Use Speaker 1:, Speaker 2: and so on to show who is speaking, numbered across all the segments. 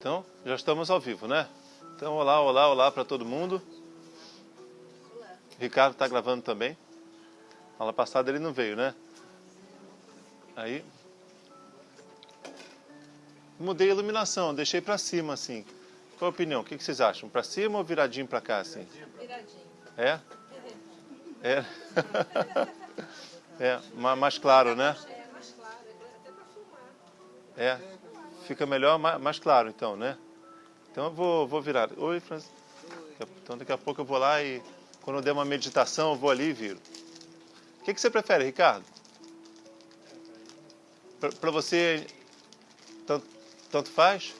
Speaker 1: Então, já estamos ao vivo, né? Então, olá, olá, olá para todo mundo.
Speaker 2: Olá.
Speaker 1: Ricardo está gravando também. Aula passada ele não veio, né? Aí, mudei a iluminação, deixei para cima, assim. Qual a opinião? O que vocês acham? Para cima ou viradinho para cá, assim?
Speaker 2: Viradinho.
Speaker 1: É? É. É, mais claro, né?
Speaker 2: É mais claro, até para filmar.
Speaker 1: É. Fica melhor, mais claro, então, né? Então eu vou virar. Oi, Francis. Então daqui a pouco eu vou lá e quando eu der uma meditação eu vou ali e viro. O que você prefere, Ricardo? Para você, tanto faz?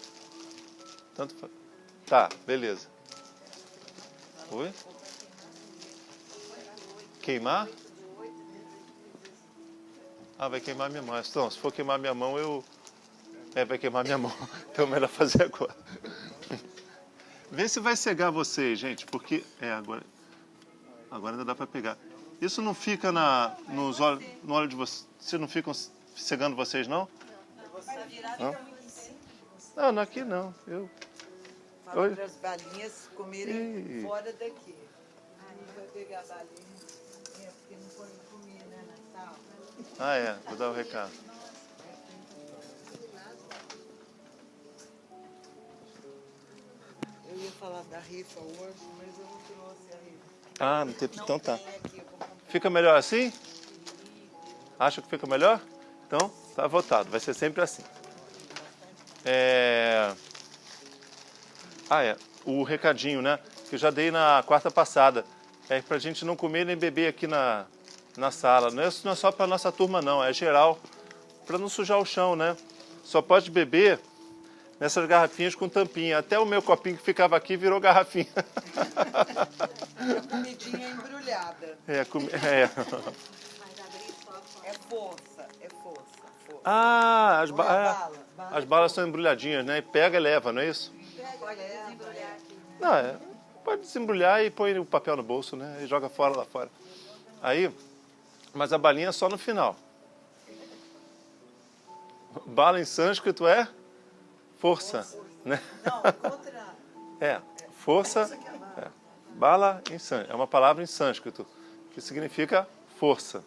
Speaker 1: Tanto faz? Tá, beleza. Oi? Queimar? Ah, vai queimar minha mão. Então, se for queimar minha mão, vai queimar minha mão. Então é melhor fazer agora. Vê se vai cegar vocês, gente, porque... agora ainda dá para pegar. Isso não fica nos olhos, no olho de vocês? Vocês não ficam cegando vocês, não? Não, não aqui não.
Speaker 3: Fala para as balinhas comerem fora daqui. Aí vai pegar a balinha. É, porque não pode comer, né, na sala.
Speaker 1: Ah, é. Vou dar o recado.
Speaker 3: Eu ia falar da rifa hoje, mas eu não trouxe a rifa.
Speaker 1: Ah, não tem... Então tá.
Speaker 3: Tem aqui, eu vou comprar.
Speaker 1: Fica melhor assim? Acha que fica melhor? Então, tá votado. Vai ser sempre assim. O recadinho, né? Que eu já dei na quarta passada. É pra gente não comer nem beber aqui na sala. Não é só pra nossa turma, não. É geral. Pra não sujar o chão, né? Só pode beber nessas garrafinhas com tampinha. Até o meu copinho que ficava aqui virou garrafinha.
Speaker 3: É comidinha embrulhada.
Speaker 1: É.
Speaker 3: É força, é força.
Speaker 1: Ah,
Speaker 3: Não é bala,
Speaker 1: as balas são embrulhadinhas, né? Pega e leva, não é isso?
Speaker 3: Pode desembrulhar aqui, né?
Speaker 1: Não, pode desembrulhar e põe o papel no bolso, né? E joga fora lá fora. Aí, mas a balinha é só no final. Bala em sânscrito é força, né?
Speaker 3: Não, é contra...
Speaker 1: Força. Bala em sânscrito. É uma palavra em sânscrito, que significa força.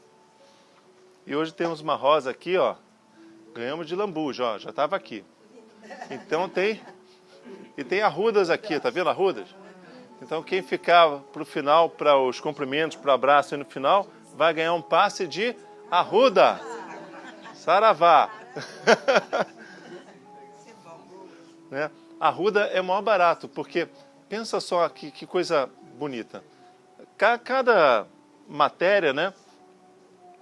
Speaker 1: E hoje temos uma rosa aqui, ó. Ganhamos de lambuja, ó. Já estava aqui. Então tem arrudas aqui, tá vendo arrudas? Então quem ficar pro final, para os cumprimentos, para o abraço aí no final, vai ganhar um passe de arruda. Saravá. Né? Arruda é o maior barato, porque pensa só que coisa bonita. Cada matéria, né,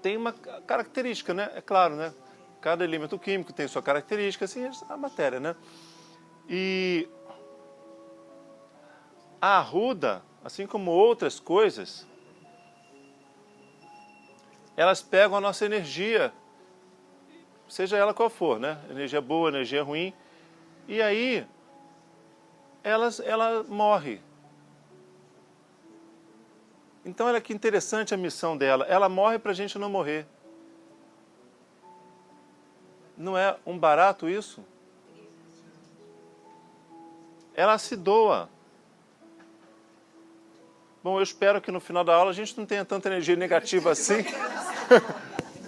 Speaker 1: tem uma característica, né? É claro, né? Cada elemento químico tem sua característica, assim, a matéria, né? E a arruda, assim como outras coisas, elas pegam a nossa energia, seja ela qual for, né? Energia boa, energia ruim, e aí ela morre. Então, olha que interessante a missão dela. Ela morre para a gente não morrer. Não é um barato isso? Ela se doa. Bom, eu espero que no final da aula a gente não tenha tanta energia negativa assim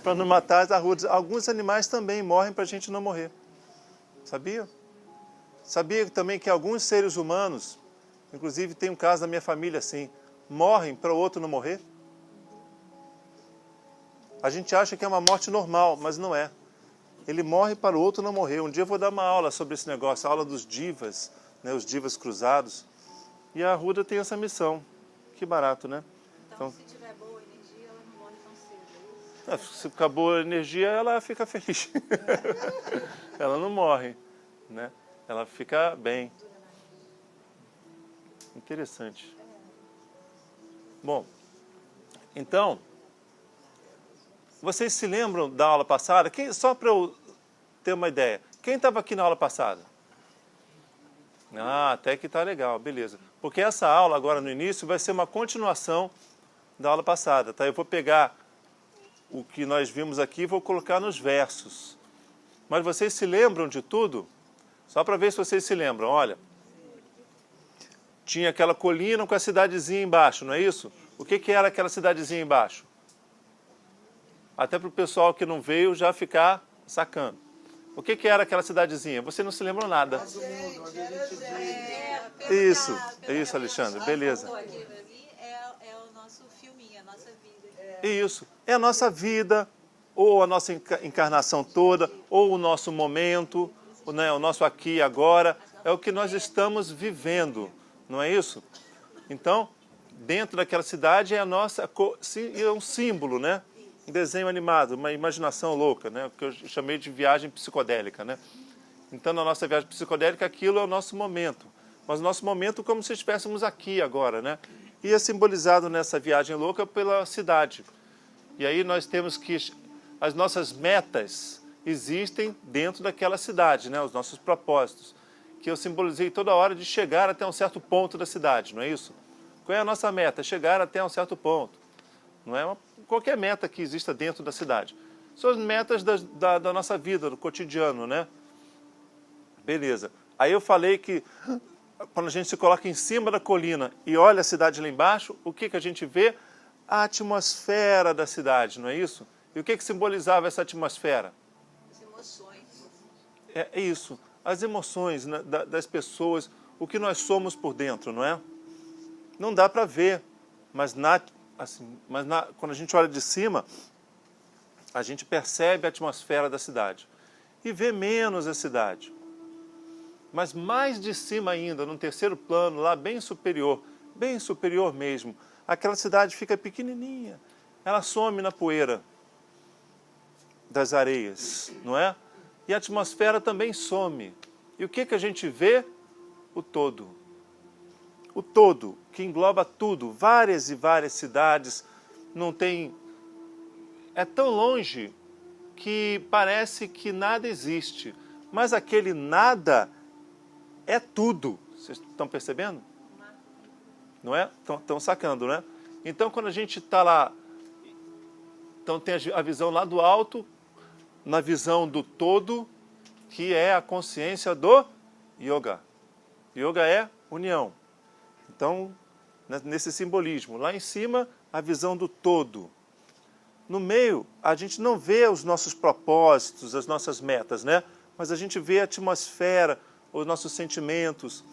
Speaker 1: para não matar as arrudas. Alguns animais também morrem para a gente não morrer. Sabia? Sabia também que alguns seres humanos, inclusive tem um caso da minha família assim, morrem para o outro não morrer? A gente acha que é uma morte normal, mas não é. Ele morre para o outro não morrer. Um dia eu vou dar uma aula sobre esse negócio, a aula dos divas, né, os divas cruzados. E a arruda tem essa missão. Que barato, né?
Speaker 2: Então, se tiver boa energia, ela não morre tão cedo.
Speaker 1: Se ficar boa energia, ela fica feliz. Ela não morre, né? Ela fica bem. Interessante. Bom, então, vocês se lembram da aula passada? Só para eu ter uma ideia, quem estava aqui na aula passada? Ah, até que está legal, beleza. Porque essa aula agora no início vai ser uma continuação da aula passada, tá? Eu vou pegar o que nós vimos aqui e vou colocar nos versos. Mas vocês se lembram de tudo? Só para ver se vocês se lembram, olha. Tinha aquela colina com a cidadezinha embaixo, não é isso? O que era aquela cidadezinha embaixo? Até para o pessoal que não veio já ficar sacando. O que era aquela cidadezinha? Você não se lembra nada. Isso, Alexandre, beleza.
Speaker 2: Aquilo ali é o nosso filminho, a nossa vida.
Speaker 1: Isso, é a nossa vida, ou a nossa encarnação toda, ou o nosso momento, né, o nosso aqui e agora, é o que nós estamos vivendo, não é isso? Então, dentro daquela cidade é a nossa, é um símbolo, né? Um desenho animado, uma imaginação louca, né? O que eu chamei de viagem psicodélica, né? Então, na nossa viagem psicodélica, aquilo é o nosso momento. Mas o nosso momento como se estivéssemos aqui agora, né? E é simbolizado nessa viagem louca pela cidade. E aí nós temos que... As nossas metas existem dentro daquela cidade, né? Os nossos propósitos. Que eu simbolizei toda hora de chegar até um certo ponto da cidade, não é isso? Qual é a nossa meta? Chegar até um certo ponto. Não é qualquer meta que exista dentro da cidade. São as metas da nossa vida, do cotidiano, né? Beleza. Aí eu falei que quando a gente se coloca em cima da colina e olha a cidade lá embaixo, o que a gente vê? A atmosfera da cidade, não é isso? E o que simbolizava essa atmosfera?
Speaker 2: As emoções.
Speaker 1: É isso. As emoções, né, das pessoas, o que nós somos por dentro, não é? Não dá para ver, mas quando a gente olha de cima, a gente percebe a atmosfera da cidade e vê menos a cidade. Mas mais de cima ainda, num terceiro plano, lá bem superior mesmo, aquela cidade fica pequenininha, ela some na poeira das areias, não é? E a atmosfera também some. E o que a gente vê? O todo. O todo, que engloba tudo, várias e várias cidades, não tem... É tão longe que parece que nada existe, mas aquele nada é tudo. Vocês estão percebendo? Não é? Estão sacando, né? Então, quando a gente está lá, então tem a visão lá do alto, na visão do todo, que é a consciência do yoga. Yoga é união. Então, nesse simbolismo, lá em cima, a visão do todo. No meio, a gente não vê os nossos propósitos, as nossas metas, né? Mas a gente vê a atmosfera, os nossos sentimentos.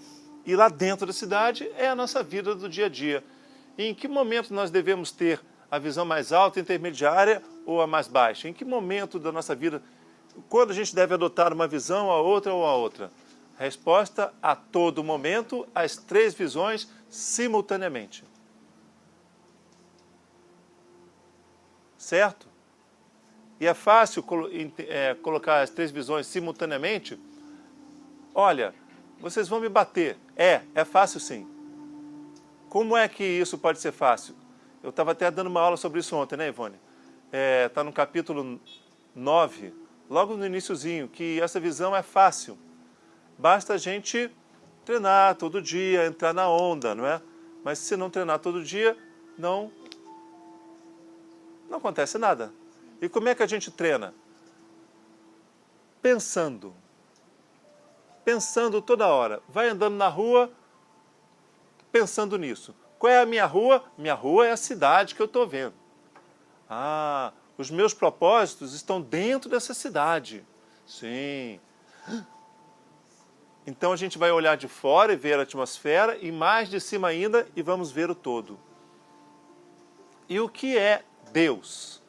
Speaker 1: E lá dentro da cidade é a nossa vida do dia a dia. E em que momento nós devemos ter a visão mais alta, intermediária ou a mais baixa? Em que momento da nossa vida, quando a gente deve adotar uma visão, a outra ou a outra? Resposta: a todo momento, as três visões simultaneamente. Certo? E é fácil colocar as três visões simultaneamente? Olha, vocês vão me bater. É fácil sim. Como é que isso pode ser fácil? Eu estava até dando uma aula sobre isso ontem, né, Ivone? Está no capítulo 9, logo no iniciozinho, que essa visão é fácil. Basta a gente treinar todo dia, entrar na onda, não é? Mas se não treinar todo dia, não acontece nada. E como é que a gente treina? Pensando. Pensando toda hora. Vai andando na rua, pensando nisso. Qual é a minha rua? Minha rua é a cidade que eu estou vendo. Ah, os meus propósitos estão dentro dessa cidade. Sim. Então a gente vai olhar de fora e ver a atmosfera, e mais de cima ainda, e vamos ver o todo. E o que é Deus?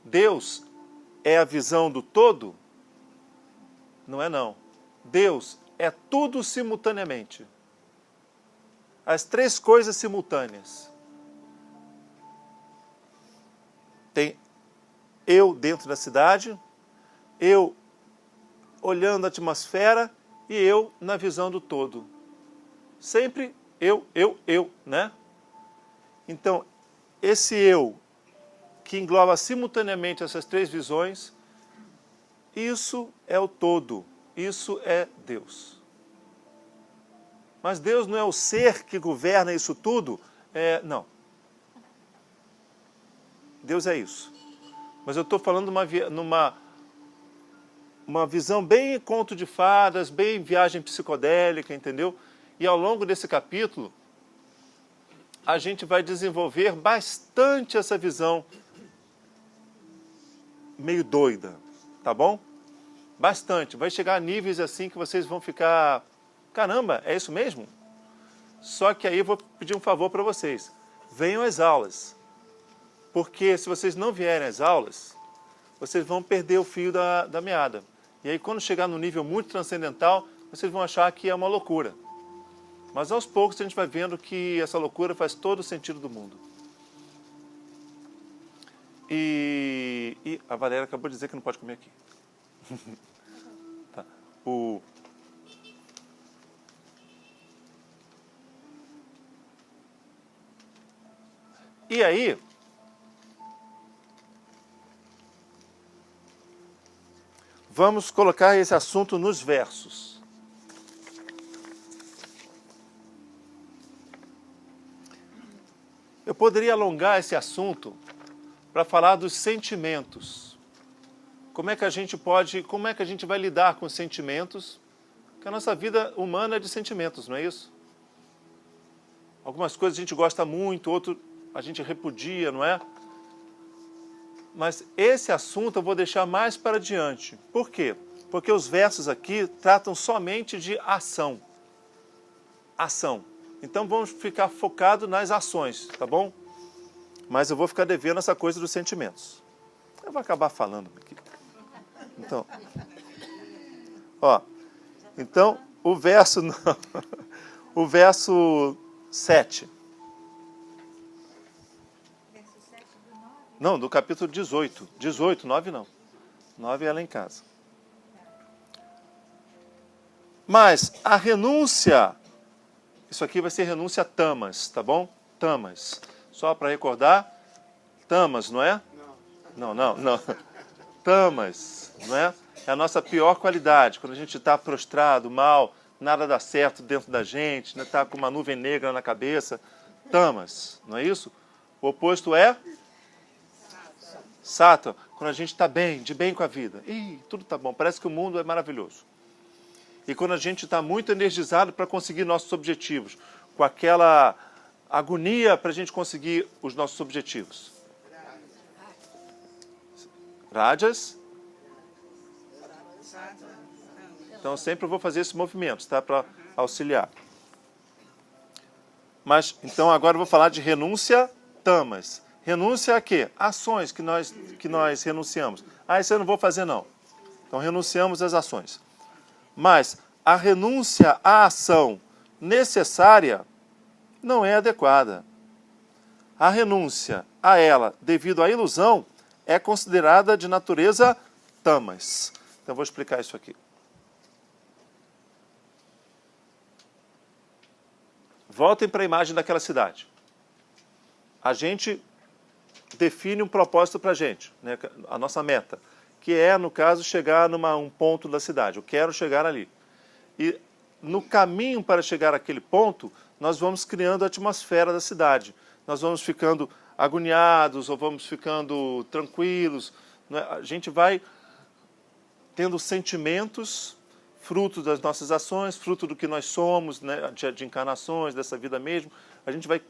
Speaker 1: Deus é a visão do todo? Não é não. Deus é tudo simultaneamente. As três coisas simultâneas. Tem eu dentro da cidade, eu olhando a atmosfera e eu na visão do todo. Sempre eu, né? Então, esse eu, que engloba simultaneamente essas três visões, isso é o todo, isso é Deus. Mas Deus não é o ser que governa isso tudo? Não. Deus é isso. Mas eu estou falando uma visão bem conto de fadas, bem viagem psicodélica, entendeu? E ao longo desse capítulo, a gente vai desenvolver bastante essa visão meio doida, tá bom? Bastante. Vai chegar a níveis assim que vocês vão ficar... Caramba, é isso mesmo? Só que aí eu vou pedir um favor para vocês. Venham às aulas. Porque se vocês não vierem às aulas, vocês vão perder o fio da meada. E aí quando chegar no nível muito transcendental, vocês vão achar que é uma loucura. Mas aos poucos a gente vai vendo que essa loucura faz todo o sentido do mundo. E a Valéria acabou de dizer que não pode comer aqui. Tá. E aí, vamos colocar esse assunto nos versos. Eu poderia alongar esse assunto para falar dos sentimentos. Como é que a gente vai lidar com os sentimentos? Porque a nossa vida humana é de sentimentos, não é isso? Algumas coisas a gente gosta muito, outro a gente repudia, não é? Mas esse assunto eu vou deixar mais para diante. Por quê? Porque os versos aqui tratam somente de ação. Ação. Então vamos ficar focados nas ações, tá bom? Mas eu vou ficar devendo essa coisa dos sentimentos. Eu vou acabar falando aqui. Então, então o verso 7. Não, do capítulo 18. 18, 9 não. 9 é lá em casa. Mas a renúncia, isso aqui vai ser renúncia tamas, tá bom? Tamas. Só para recordar, tamas, não é? Não. Tamas, não é? É a nossa pior qualidade, quando a gente está prostrado, mal, nada dá certo dentro da gente, está com uma nuvem negra na cabeça. Tamas, não é isso? O oposto é sattva, quando a gente está bem, de bem com a vida. Tudo está bom, parece que o mundo é maravilhoso. E quando a gente está muito energizado para conseguir nossos objetivos, com aquela agonia para a gente conseguir os nossos objetivos. Rajas. Então sempre eu vou fazer esses movimentos, tá? Para auxiliar. Mas, então agora eu vou falar de renúncia tamas. Renúncia a quê? Ações que nós renunciamos. Isso eu não vou fazer não. Então renunciamos às ações. Mas a renúncia à ação necessária não é adequada. A renúncia a ela devido à ilusão é considerada de natureza tamas. Então eu vou explicar isso aqui. Voltem para a imagem daquela cidade. A gente define um propósito para a gente, né? A nossa meta, que é, no caso, chegar um ponto da cidade. Eu quero chegar ali. E no caminho para chegar àquele ponto, nós vamos criando a atmosfera da cidade. Nós vamos ficando agoniados ou vamos ficando tranquilos. Né? A gente vai tendo sentimentos, fruto das nossas ações, fruto do que nós somos, né? de encarnações, dessa vida mesmo. A gente vai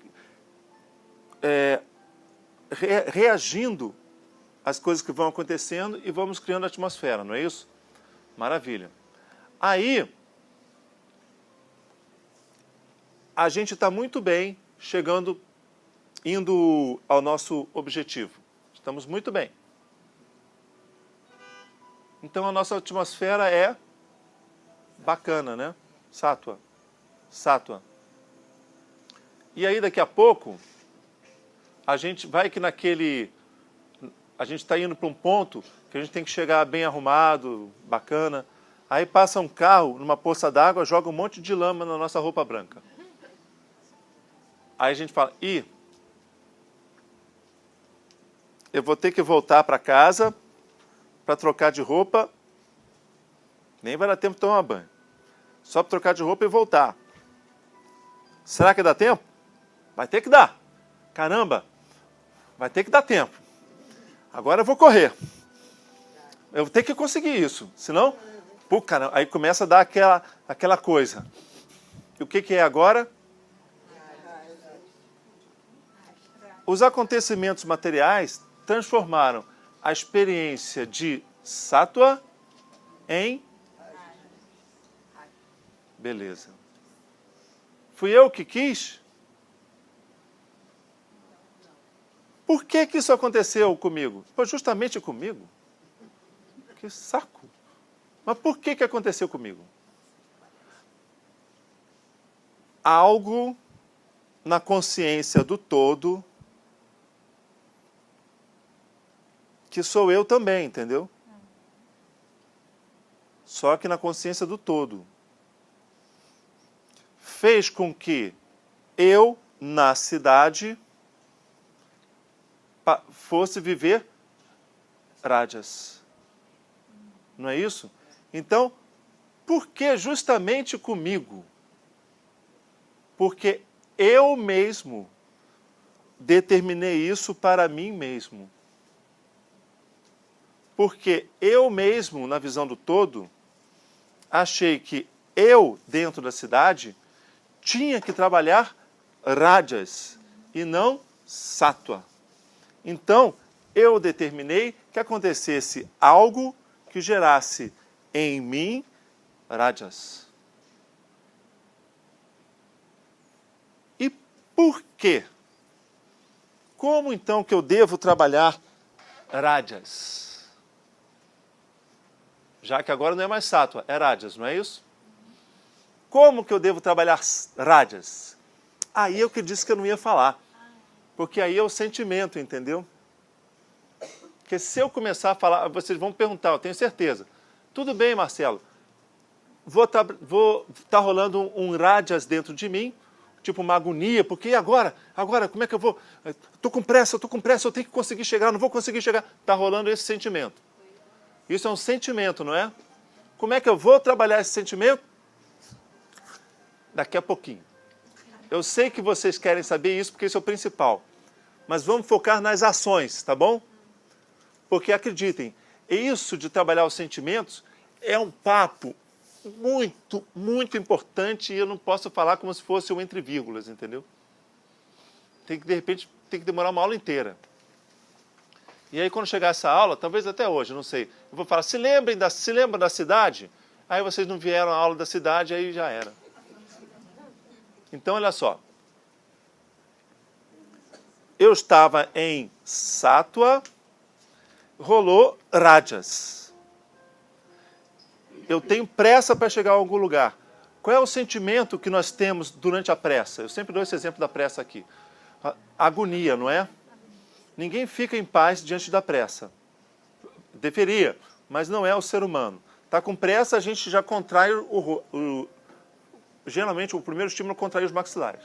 Speaker 1: reagindo às coisas que vão acontecendo e vamos criando a atmosfera, não é isso? Maravilha. Aí, a gente está muito bem indo ao nosso objetivo. Estamos muito bem. Então a nossa atmosfera é bacana, né? Sattva. Sattva. E aí daqui a pouco, a gente vai que a gente está indo para um ponto que a gente tem que chegar bem arrumado, bacana. Aí passa um carro numa poça d'água, joga um monte de lama na nossa roupa branca. Aí a gente fala, eu vou ter que voltar para casa para trocar de roupa, nem vai dar tempo de tomar banho. Só para trocar de roupa e voltar. Será que dá tempo? Vai ter que dar. Caramba, vai ter que dar tempo. Agora eu vou correr. Eu tenho que conseguir isso, senão, pô, caramba, aí começa a dar aquela coisa. E o que é agora? Os acontecimentos materiais transformaram a experiência de sattva em... Beleza. Fui eu que quis? Por que isso aconteceu comigo? Foi justamente comigo. Que saco. Mas por que aconteceu comigo? Algo na consciência do todo que sou eu também, entendeu? Só que na consciência do todo. Fez com que eu, na cidade, fosse viver rajas. Não é isso? Então, por que justamente comigo? Porque eu mesmo determinei isso para mim mesmo. Porque eu mesmo, na visão do todo, achei que eu, dentro da cidade, tinha que trabalhar rajas e não sattva. Então, eu determinei que acontecesse algo que gerasse em mim rajas. E por quê? Como então que eu devo trabalhar rajas? Já que agora não é mais sattva, é rajas, não é isso? Como que eu devo trabalhar rajas? Aí eu que disse que eu não ia falar. Porque aí é o sentimento, entendeu? Porque se eu começar a falar, vocês vão perguntar, eu tenho certeza. Tudo bem, Marcelo. Tá rolando um rajas dentro de mim, tipo uma agonia, porque agora, como é que eu vou? Estou com pressa, eu tenho que conseguir chegar, não vou conseguir chegar. Está rolando esse sentimento. Isso é um sentimento, não é? Como é que eu vou trabalhar esse sentimento? Daqui a pouquinho. Eu sei que vocês querem saber isso, porque isso é o principal. Mas vamos focar nas ações, tá bom? Porque acreditem, isso de trabalhar os sentimentos é um papo muito, muito importante e eu não posso falar como se fosse um entre vírgulas, entendeu? De repente, tem que demorar uma aula inteira. E aí, quando chegar essa aula, talvez até hoje, não sei, eu vou falar, se lembram da cidade? Aí vocês não vieram à aula da cidade, aí já era. Então, olha só. Eu estava em sattva, rolou rajas. Eu tenho pressa para chegar a algum lugar. Qual é o sentimento que nós temos durante a pressa? Eu sempre dou esse exemplo da pressa aqui. A agonia, não é? Ninguém fica em paz diante da pressa. Deveria, mas não é o ser humano. Está com pressa, a gente já contrai geralmente, o primeiro estímulo é contrair os maxilares.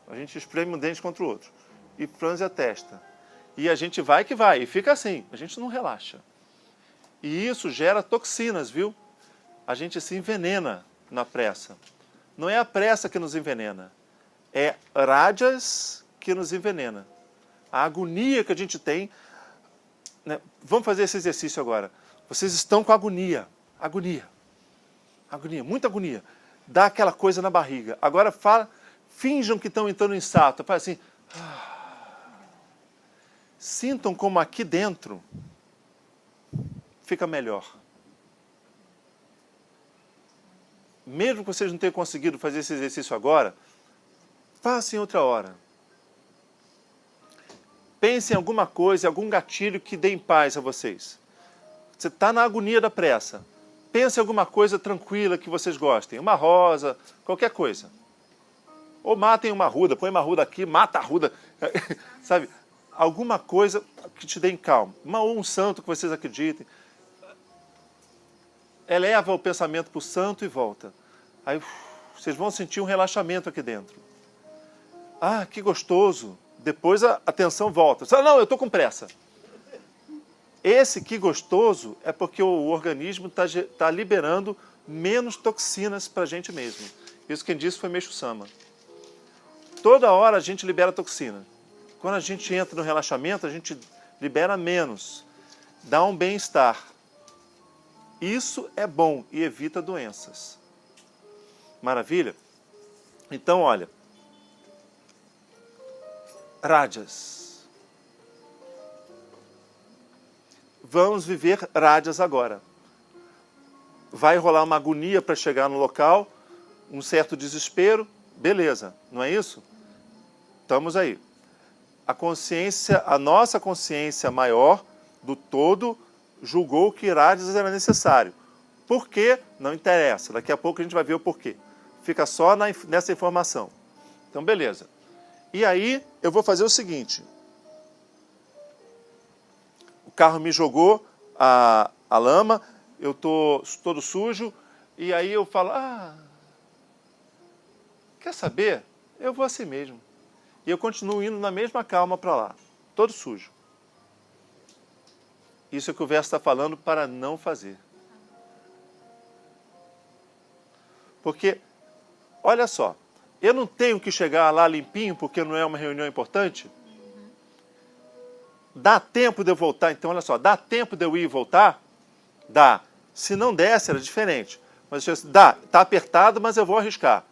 Speaker 1: A gente espreme um dente contra o outro. E franze a testa. E a gente vai que vai. E fica assim. A gente não relaxa. E isso gera toxinas, viu? A gente se envenena na pressa. Não é a pressa que nos envenena. É rajas que nos envenena. A agonia que a gente tem, né? Vamos fazer esse exercício agora. Vocês estão com agonia, muita agonia. Dá aquela coisa na barriga. Agora finjam que estão entrando em sattva. Faz assim. Sintam como aqui dentro fica melhor. Mesmo que vocês não tenham conseguido fazer esse exercício agora, façam em outra hora. Pense em alguma coisa, algum gatilho que dê em paz a vocês. Você está na agonia da pressa. Pense em alguma coisa tranquila que vocês gostem. Uma rosa, qualquer coisa. Ou matem uma arruda, põe uma arruda aqui, mata a arruda. Sabe? Alguma coisa que te dê calma. Ou um santo que vocês acreditem. Eleva o pensamento para o santo e volta. Aí vocês vão sentir um relaxamento aqui dentro. Ah, que gostoso. Depois a atenção volta. Você fala, não, eu estou com pressa. Esse que gostoso é porque o organismo está liberando menos toxinas para a gente mesmo. Isso quem disse foi Meixo Sama. Toda hora a gente libera toxina. Quando a gente entra no relaxamento, a gente libera menos. Dá um bem-estar. Isso é bom e evita doenças. Maravilha? Então, olha. Rajas. Vamos viver rajas agora. Vai rolar uma agonia para chegar no local, um certo desespero, beleza, não é isso? Estamos aí. A consciência, a nossa consciência maior do todo julgou que rajas era necessário. Por quê? Não interessa. Daqui a pouco a gente vai ver o porquê. Fica só nessa informação. Então, beleza. E aí, eu vou fazer o seguinte. O carro me jogou a lama, eu estou todo sujo, e aí eu falo, quer saber? Eu vou assim mesmo. E eu continuo indo na mesma calma para lá, todo sujo. Isso é o que o verso está falando para não fazer. Porque, olha só, eu não tenho que chegar lá limpinho porque não é uma reunião importante? Dá tempo de eu voltar? Então, olha só, dá tempo de eu ir e voltar? Dá. Se não desse, era diferente. Mas dá, está apertado, mas eu vou arriscar.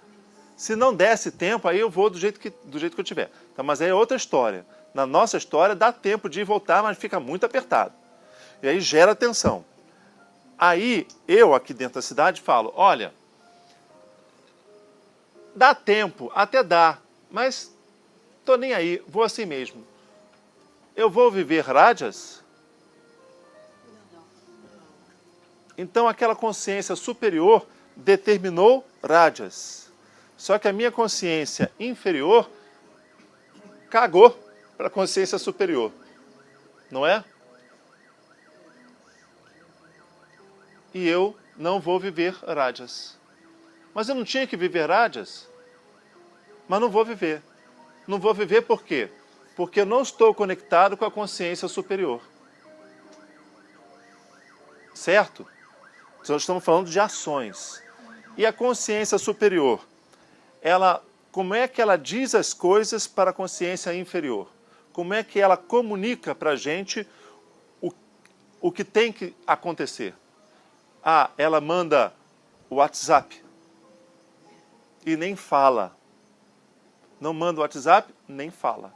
Speaker 1: Se não desse tempo, aí eu vou do jeito que eu tiver. Então, mas aí é outra história. Na nossa história, dá tempo de ir e voltar, mas fica muito apertado. E aí gera tensão. Aí, eu aqui dentro da cidade falo, olha, dá tempo, até dá, mas estou nem aí, vou assim mesmo. Eu vou viver rajas? Então aquela consciência superior determinou rajas. Só que a minha consciência inferior cagou para a consciência superior. Não é? E eu não vou viver rajas. Mas eu não tinha que viver rajas? Mas não vou viver. Não vou viver por quê? Porque eu não estou conectado com a consciência superior. Certo? Nós estamos falando de ações. E a consciência superior, como é que ela diz as coisas para a consciência inferior? Como é que ela comunica para a gente o que tem que acontecer? Ela manda o WhatsApp e nem fala. Não manda o WhatsApp, nem fala.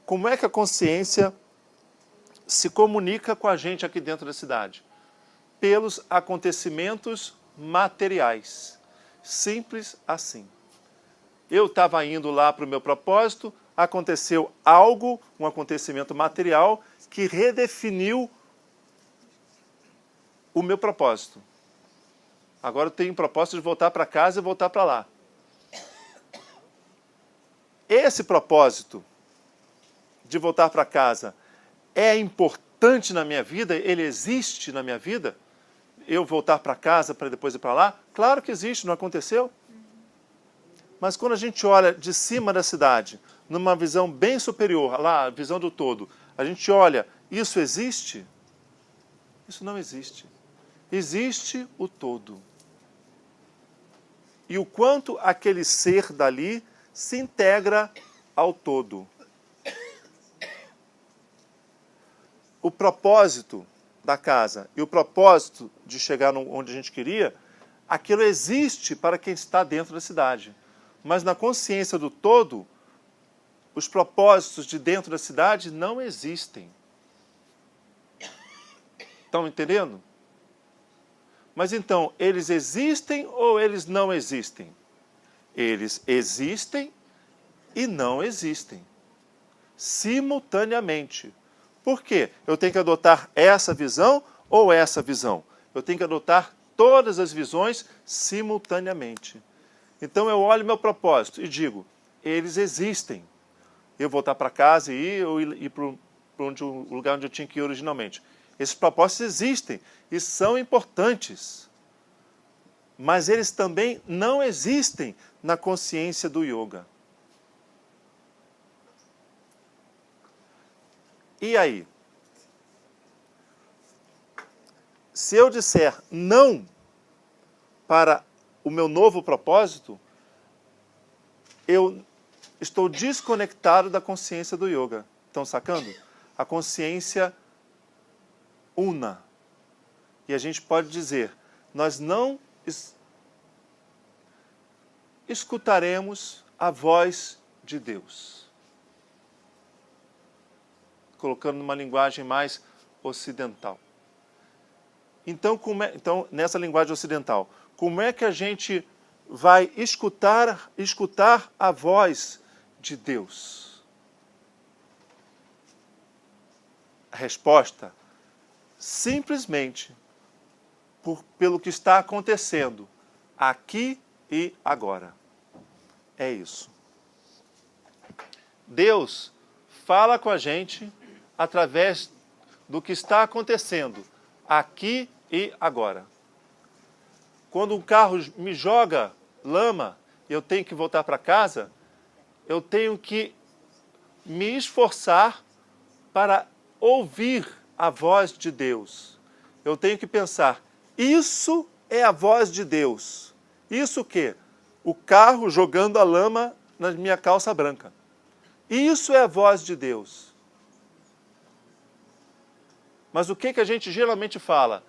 Speaker 1: Como é que a consciência se comunica com a gente aqui dentro da cidade? Pelos acontecimentos materiais. Simples assim. Eu estava indo lá para o meu propósito, aconteceu algo, um acontecimento material, que redefiniu o meu propósito. Agora eu tenho o propósito de voltar para casa e voltar para lá. Esse propósito de voltar para casa é importante na minha vida? Ele existe na minha vida? Eu voltar para casa para depois ir para lá? Claro que existe, não aconteceu? Mas quando a gente olha de cima da cidade, numa visão bem superior, lá, a visão do todo, a gente olha, isso existe? Isso não existe. Existe o todo. E o quanto aquele ser dali se integra ao todo. O propósito da casa e o propósito de chegar onde a gente queria, aquilo existe para quem está dentro da cidade. Mas na consciência do todo, os propósitos de dentro da cidade não existem. Estão entendendo? Mas então, eles existem ou eles não existem? Eles existem e não existem. Simultaneamente. Por quê? Eu tenho que adotar essa visão ou essa visão? Eu tenho que adotar todas as visões simultaneamente. Então eu olho meu propósito e digo, eles existem. Eu voltar para casa e ir para o lugar onde eu tinha que ir originalmente. Esses propósitos existem e são importantes. Mas eles também não existem na consciência do yoga. E aí? Se eu disser não para o meu novo propósito, eu estou desconectado da consciência do yoga. Estão sacando? A consciência una. E a gente pode dizer, nós não escutaremos a voz de Deus. Colocando numa linguagem mais ocidental. Então, nessa linguagem ocidental, como é que a gente vai escutar a voz de Deus? A resposta, simplesmente pelo que está acontecendo aqui e agora. É isso. Deus fala com a gente através do que está acontecendo aqui e agora. Quando um carro me joga lama e eu tenho que voltar para casa, eu tenho que me esforçar para ouvir a voz de Deus. Eu tenho que pensar, isso é a voz de Deus. Isso o quê? O carro jogando a lama na minha calça branca. Isso é a voz de Deus. Mas o que a gente geralmente fala?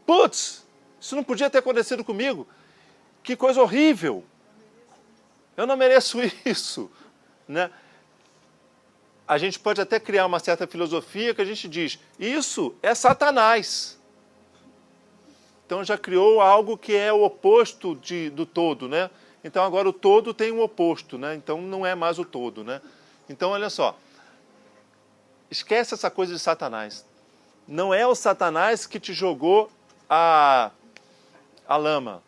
Speaker 1: Putz, isso não podia ter acontecido comigo. Que coisa horrível. Eu não mereço isso. Né? A gente pode até criar uma certa filosofia que a gente diz, isso é Satanás. Então já criou algo que é o oposto do todo, né? Então agora o todo tem um oposto, né? Então não é mais o todo, né? Então olha só, esquece essa coisa de Satanás. Não é o Satanás que te jogou a lama.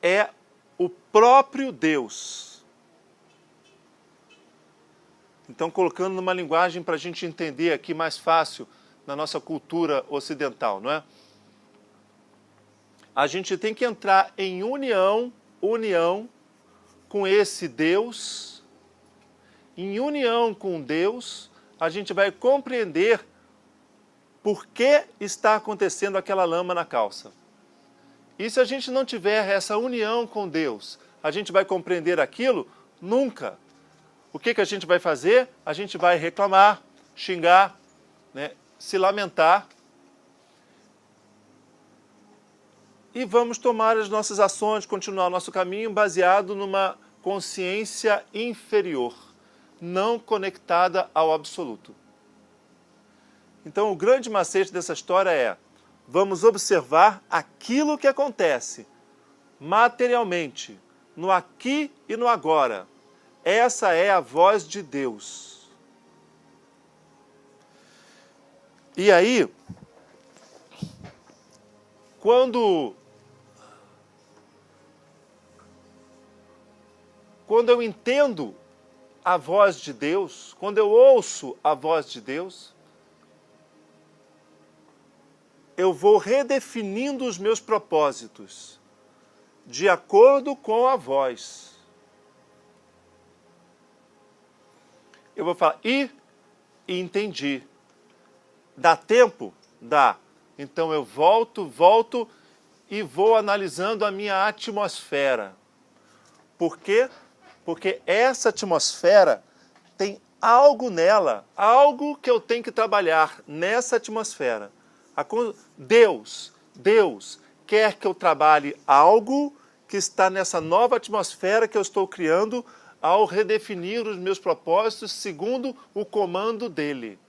Speaker 1: É o próprio Deus. Então colocando numa linguagem para a gente entender aqui mais fácil na nossa cultura ocidental, não é? A gente tem que entrar em união com esse Deus. Em união com Deus, a gente vai compreender por que está acontecendo aquela lama na calça. E se a gente não tiver essa união com Deus, a gente vai compreender aquilo? Nunca. O que a gente vai fazer? A gente vai reclamar, xingar, né, se lamentar. E vamos tomar as nossas ações, continuar o nosso caminho baseado numa consciência inferior, não conectada ao absoluto. Então, o grande macete dessa história é, vamos observar aquilo que acontece materialmente, no aqui e no agora. Essa é a voz de Deus. E aí, quando eu entendo a voz de Deus, quando eu ouço a voz de Deus, eu vou redefinindo os meus propósitos de acordo com a voz. Eu vou falar, e entendi. Dá tempo? Dá. Então eu volto e vou analisando a minha atmosfera. Por quê? Porque essa atmosfera tem algo nela, algo que eu tenho que trabalhar nessa atmosfera. Deus quer que eu trabalhe algo que está nessa nova atmosfera que eu estou criando ao redefinir os meus propósitos segundo o comando dele.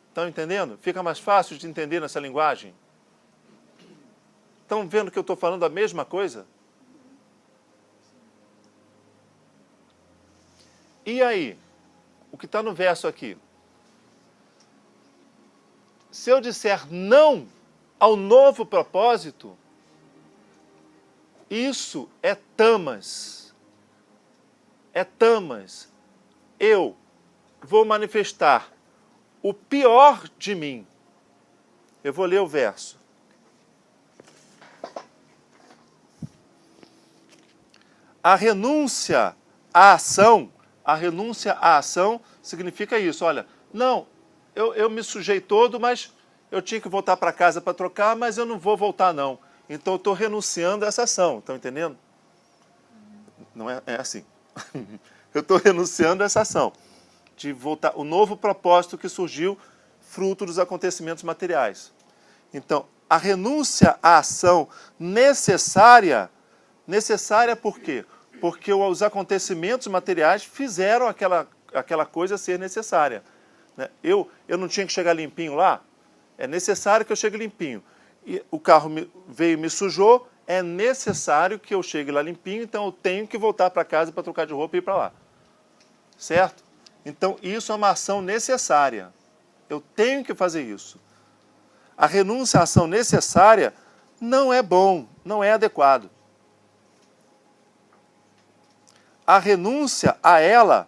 Speaker 1: Estão entendendo? Fica mais fácil de entender nessa linguagem? Estão vendo que eu estou falando a mesma coisa? E aí? O que está no verso aqui? Se eu disser não ao novo propósito, isso é tamas. É tamas. Eu vou manifestar o pior de mim. Eu vou ler o verso. A renúncia à ação significa isso. Olha, não, eu me sujei todo, mas eu tinha que voltar para casa para trocar, mas eu não vou voltar não. Então eu estou renunciando a essa ação. Estão entendendo? Não é assim. Eu estou renunciando a essa ação. De voltar, o novo propósito que surgiu fruto dos acontecimentos materiais. Então, a renúncia à ação necessária por quê? Porque os acontecimentos materiais fizeram aquela coisa ser necessária. Né? Eu não tinha que chegar limpinho lá? É necessário que eu chegue limpinho. E o carro veio e me sujou, é necessário que eu chegue lá limpinho, então eu tenho que voltar para casa para trocar de roupa e ir para lá. Certo? Então, isso é uma ação necessária. Eu tenho que fazer isso. A renúncia à ação necessária não é bom, não é adequado. A renúncia a ela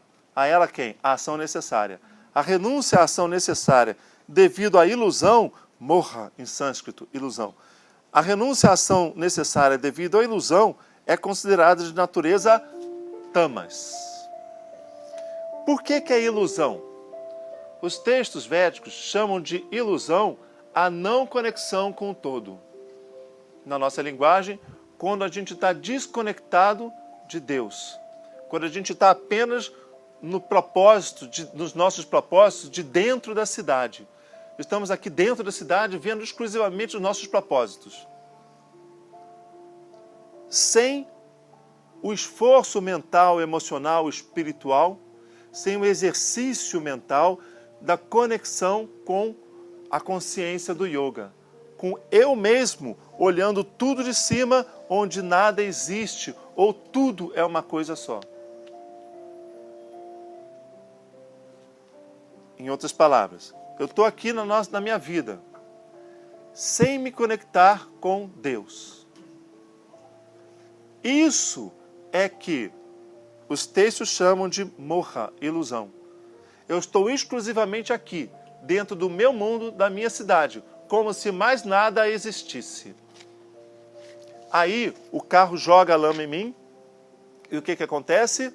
Speaker 1: quem? A ação necessária. A renúncia à ação necessária devido à ilusão, morra em sânscrito, ilusão. A renúncia à ação necessária devido à ilusão é considerada de natureza tamas. Por que é ilusão? Os textos védicos chamam de ilusão a não conexão com o todo. Na nossa linguagem, quando a gente está desconectado de Deus. Quando a gente está apenas nos nossos propósitos de dentro da cidade. Estamos aqui dentro da cidade vendo exclusivamente os nossos propósitos. Sem o esforço mental, emocional, espiritual, sem o exercício mental da conexão com a consciência do yoga. Com eu mesmo olhando tudo de cima, onde nada existe, ou tudo é uma coisa só. Em outras palavras, eu estou aqui na minha vida, sem me conectar com Deus. Isso é que os textos chamam de moha, ilusão. Eu estou exclusivamente aqui, dentro do meu mundo, da minha cidade, como se mais nada existisse. Aí o carro joga a lama em mim, e o que acontece?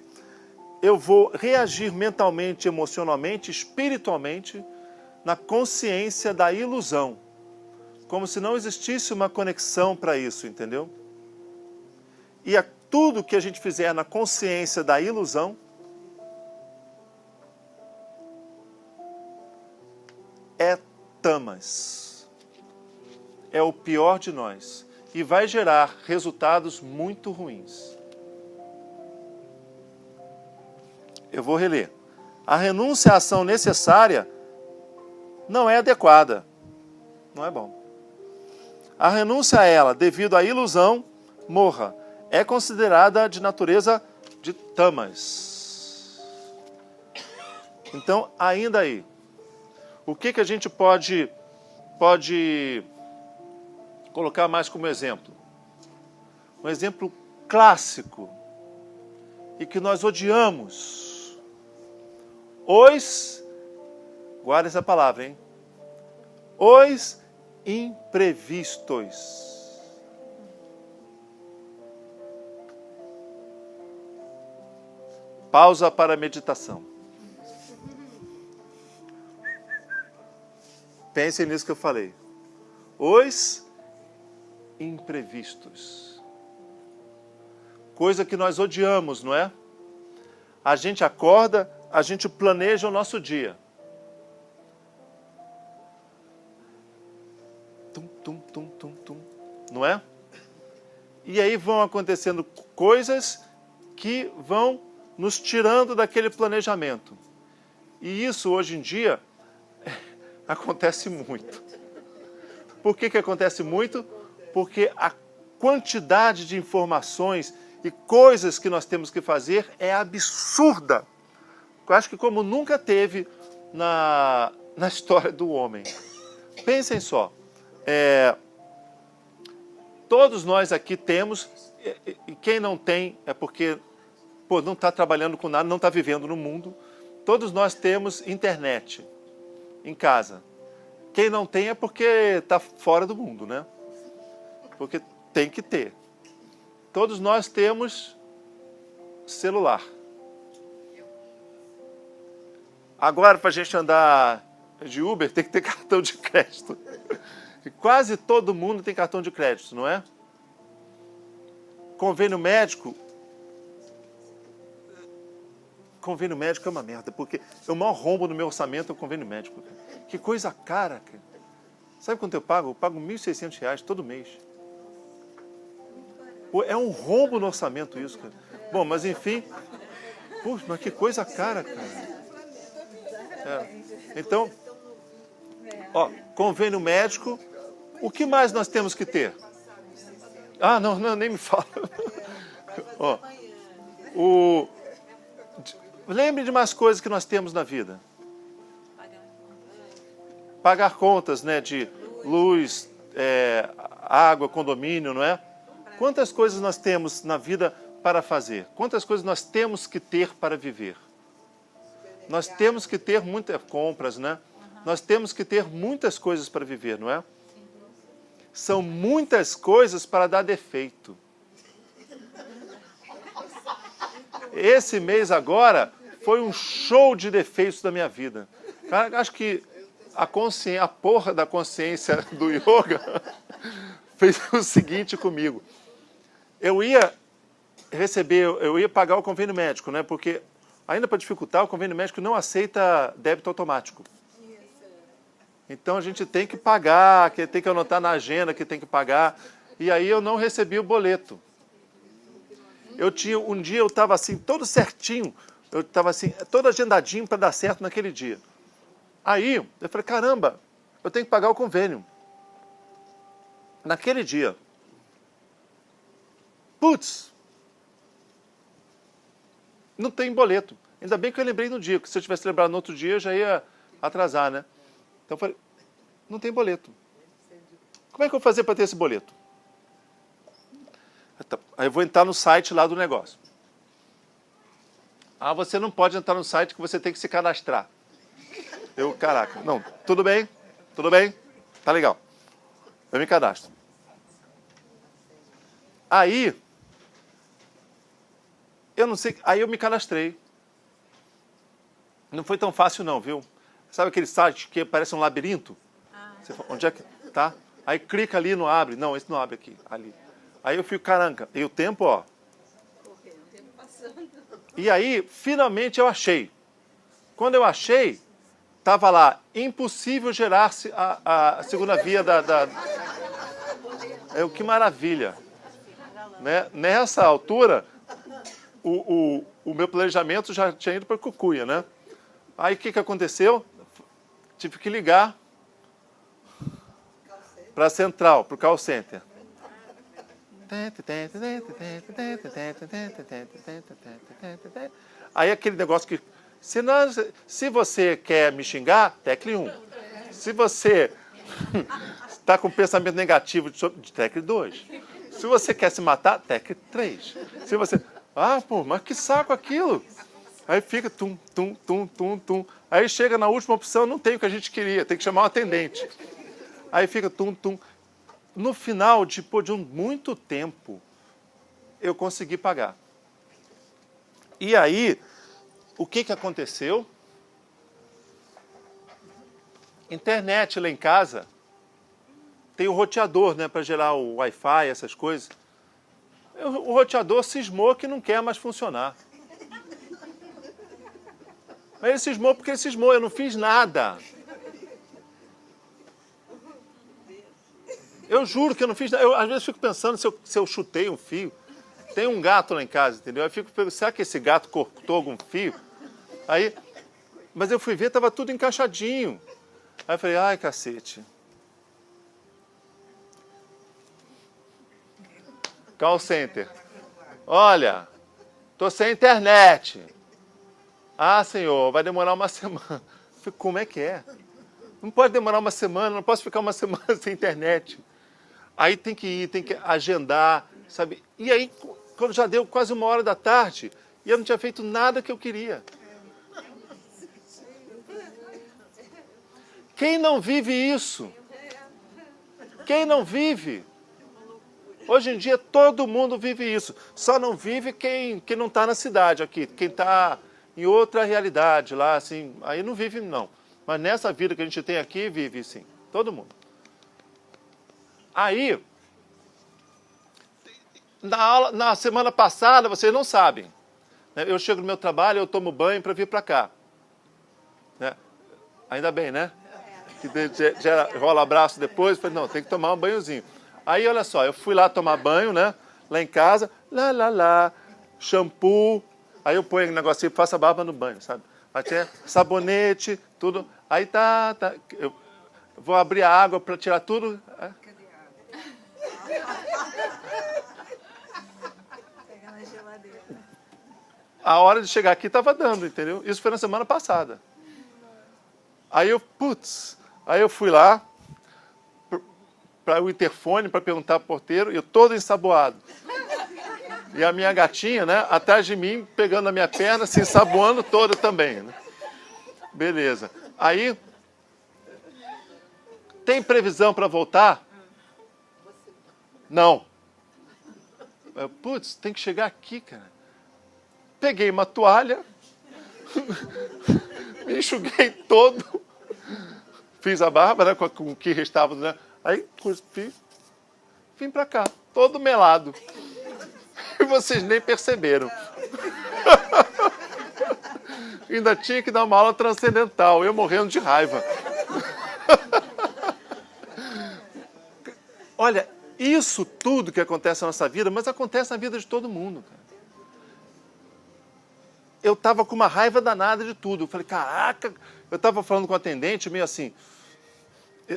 Speaker 1: Eu vou reagir mentalmente, emocionalmente, espiritualmente, na consciência da ilusão. Como se não existisse uma conexão para isso, entendeu? E tudo que a gente fizer na consciência da ilusão é tamas. É o pior de nós. E vai gerar resultados muito ruins. Eu vou reler. A renúncia à ação necessária não é adequada. Não é bom. A renúncia a ela, devido à ilusão, morra, é considerada de natureza de tamas. Então, ainda aí, o que a gente pode colocar mais como exemplo? Um exemplo clássico e que nós odiamos. Guarda essa palavra, hein? Os imprevistos. Pausa para a meditação. Pensem nisso que eu falei. Os imprevistos. Coisa que nós odiamos, não é? A gente acorda, a gente planeja o nosso dia. Tum, tum, tum, tum, tum. Não é? E aí vão acontecendo coisas que vão nos tirando daquele planejamento. E isso, hoje em dia, acontece muito. Por que acontece muito? Porque a quantidade de informações e coisas que nós temos que fazer é absurda. Eu acho que como nunca teve na história do homem. Pensem só. Todos nós aqui temos, e quem não tem é porque não está trabalhando com nada, não está vivendo no mundo. Todos nós temos internet em casa. Quem não tem é porque está fora do mundo, né? Porque tem que ter. Todos nós temos celular. Agora, para a gente andar de Uber, tem que ter cartão de crédito. E quase todo mundo tem cartão de crédito, não é? Convênio médico. Convênio médico é uma merda, porque eu mal rombo no meu orçamento o convênio médico. Que coisa cara, cara. Sabe quanto eu pago? Eu pago R$ 1.600 todo mês. Pô, é um rombo no orçamento isso, cara. Bom, mas enfim. Puxa, mas que coisa cara, cara. Então, ó, convênio médico. O que mais nós temos que ter? Ah, não, nem me fala. Ó, lembre de mais coisas que nós temos na vida. Pagar contas, né, de luz, água, condomínio, não é? Quantas coisas nós temos na vida para fazer? Quantas coisas nós temos que ter para viver? Nós temos que ter muitas compras, né? Nós temos que ter muitas coisas para viver, não é? São muitas coisas para dar defeito. Esse mês agora foi um show de defeitos da minha vida. Cara, acho que a porra da consciência do yoga fez o seguinte comigo. Eu ia pagar o convênio médico, né? Porque, ainda para dificultar, o convênio médico não aceita débito automático. Então a gente tem que pagar, tem que anotar na agenda que tem que pagar. E aí eu não recebi o boleto. Um dia eu estava assim, todo certinho, eu estava assim, todo agendadinho para dar certo naquele dia. Aí eu falei, caramba, eu tenho que pagar o convênio. Naquele dia. Putz, não tem boleto. Ainda bem que eu lembrei no dia, porque se eu tivesse lembrado no outro dia, eu já ia atrasar, né? Então eu falei, não tem boleto. Como é que eu vou fazer para ter esse boleto? Aí eu vou entrar no site lá do negócio. Ah, você não pode entrar no site que você tem que se cadastrar. Caraca, não, tudo bem, tá legal. Eu me cadastro. Aí, eu não sei, aí eu me cadastrei. Não foi tão fácil não, viu? Sabe aquele site que parece um labirinto? Você fala, onde é que tá? Aí clica ali, não abre. Não, esse não abre aqui, ali. Aí eu fico, caramba, e o tempo, ó. E aí, finalmente eu achei. Quando eu achei, estava lá, impossível gerar-se a segunda via que maravilha. Né? Nessa altura, o meu planejamento já tinha ido para Cucuia, né? Aí o que aconteceu? Tive que ligar para a central, para o call center. Aí aquele negócio que... Se você quer me xingar, tecle 1. Se você está com pensamento negativo, tecle 2. Se você quer se matar, tecle 3. Se você... Ah, pô, mas que saco aquilo. Aí fica tum, tum, tum, tum, tum. Aí chega na última opção, não tem o que a gente queria, tem que chamar um atendente. Aí fica tum, tum. No final, depois de muito tempo, eu consegui pagar. E aí, o que aconteceu? Internet lá em casa, tem o roteador, né, para gerar o Wi-Fi, essas coisas. O roteador cismou que não quer mais funcionar. Mas ele cismou porque ele cismou, eu não fiz nada. Eu juro que eu não fiz nada. Eu, às vezes, fico pensando se eu chutei um fio. Tem um gato lá em casa, entendeu? Eu fico pensando, será que esse gato cortou algum fio? Aí, mas eu fui ver, estava tudo encaixadinho. Aí eu falei, ai, cacete. Call center. Olha, tô sem internet. Ah, senhor, vai demorar uma semana. Eu falei, como é que é? Não pode demorar uma semana, não posso ficar uma semana sem internet. Aí tem que ir, tem que agendar, sabe? E aí, quando já deu quase 1h da tarde, e eu não tinha feito nada que eu queria. Quem não vive isso? Quem não vive? Hoje em dia todo mundo vive isso. Só não vive quem não está na cidade aqui. Quem está em outra realidade lá, assim, aí não vive não. Mas nessa vida que a gente tem aqui, vive sim. Todo mundo. Aí, na semana passada, vocês não sabem. Eu chego no meu trabalho, eu tomo banho para vir para cá. Né? Ainda bem, né? que rola abraço depois. Falei, não, tem que tomar um banhozinho. Aí, olha só, eu fui lá tomar banho, né? Lá em casa, shampoo. Aí eu ponho um negocinho, faço a barba no banho, sabe? Até sabonete, tudo. Aí tá. Eu vou abrir a água para tirar tudo.
Speaker 2: Cadê a água? Pegar na geladeira.
Speaker 1: A hora de chegar aqui estava dando, entendeu? Isso foi na semana passada. Aí eu fui lá para o interfone para perguntar pro porteiro, e eu todo ensaboado. E a minha gatinha, né, atrás de mim, pegando a minha perna, se ensaboando toda também, né? Beleza. Aí, tem previsão para voltar? Não. Tem que chegar aqui, cara. Peguei uma toalha, me enxuguei todo, fiz a barba, né, com o que restava, né? Aí vim para cá, todo melado. E vocês nem perceberam. Ainda tinha que dar uma aula transcendental, eu morrendo de raiva. Olha, isso tudo que acontece na nossa vida, mas acontece na vida de todo mundo, cara. Eu estava com uma raiva danada de tudo. Eu falei, caraca, eu estava falando com a atendente, meio assim.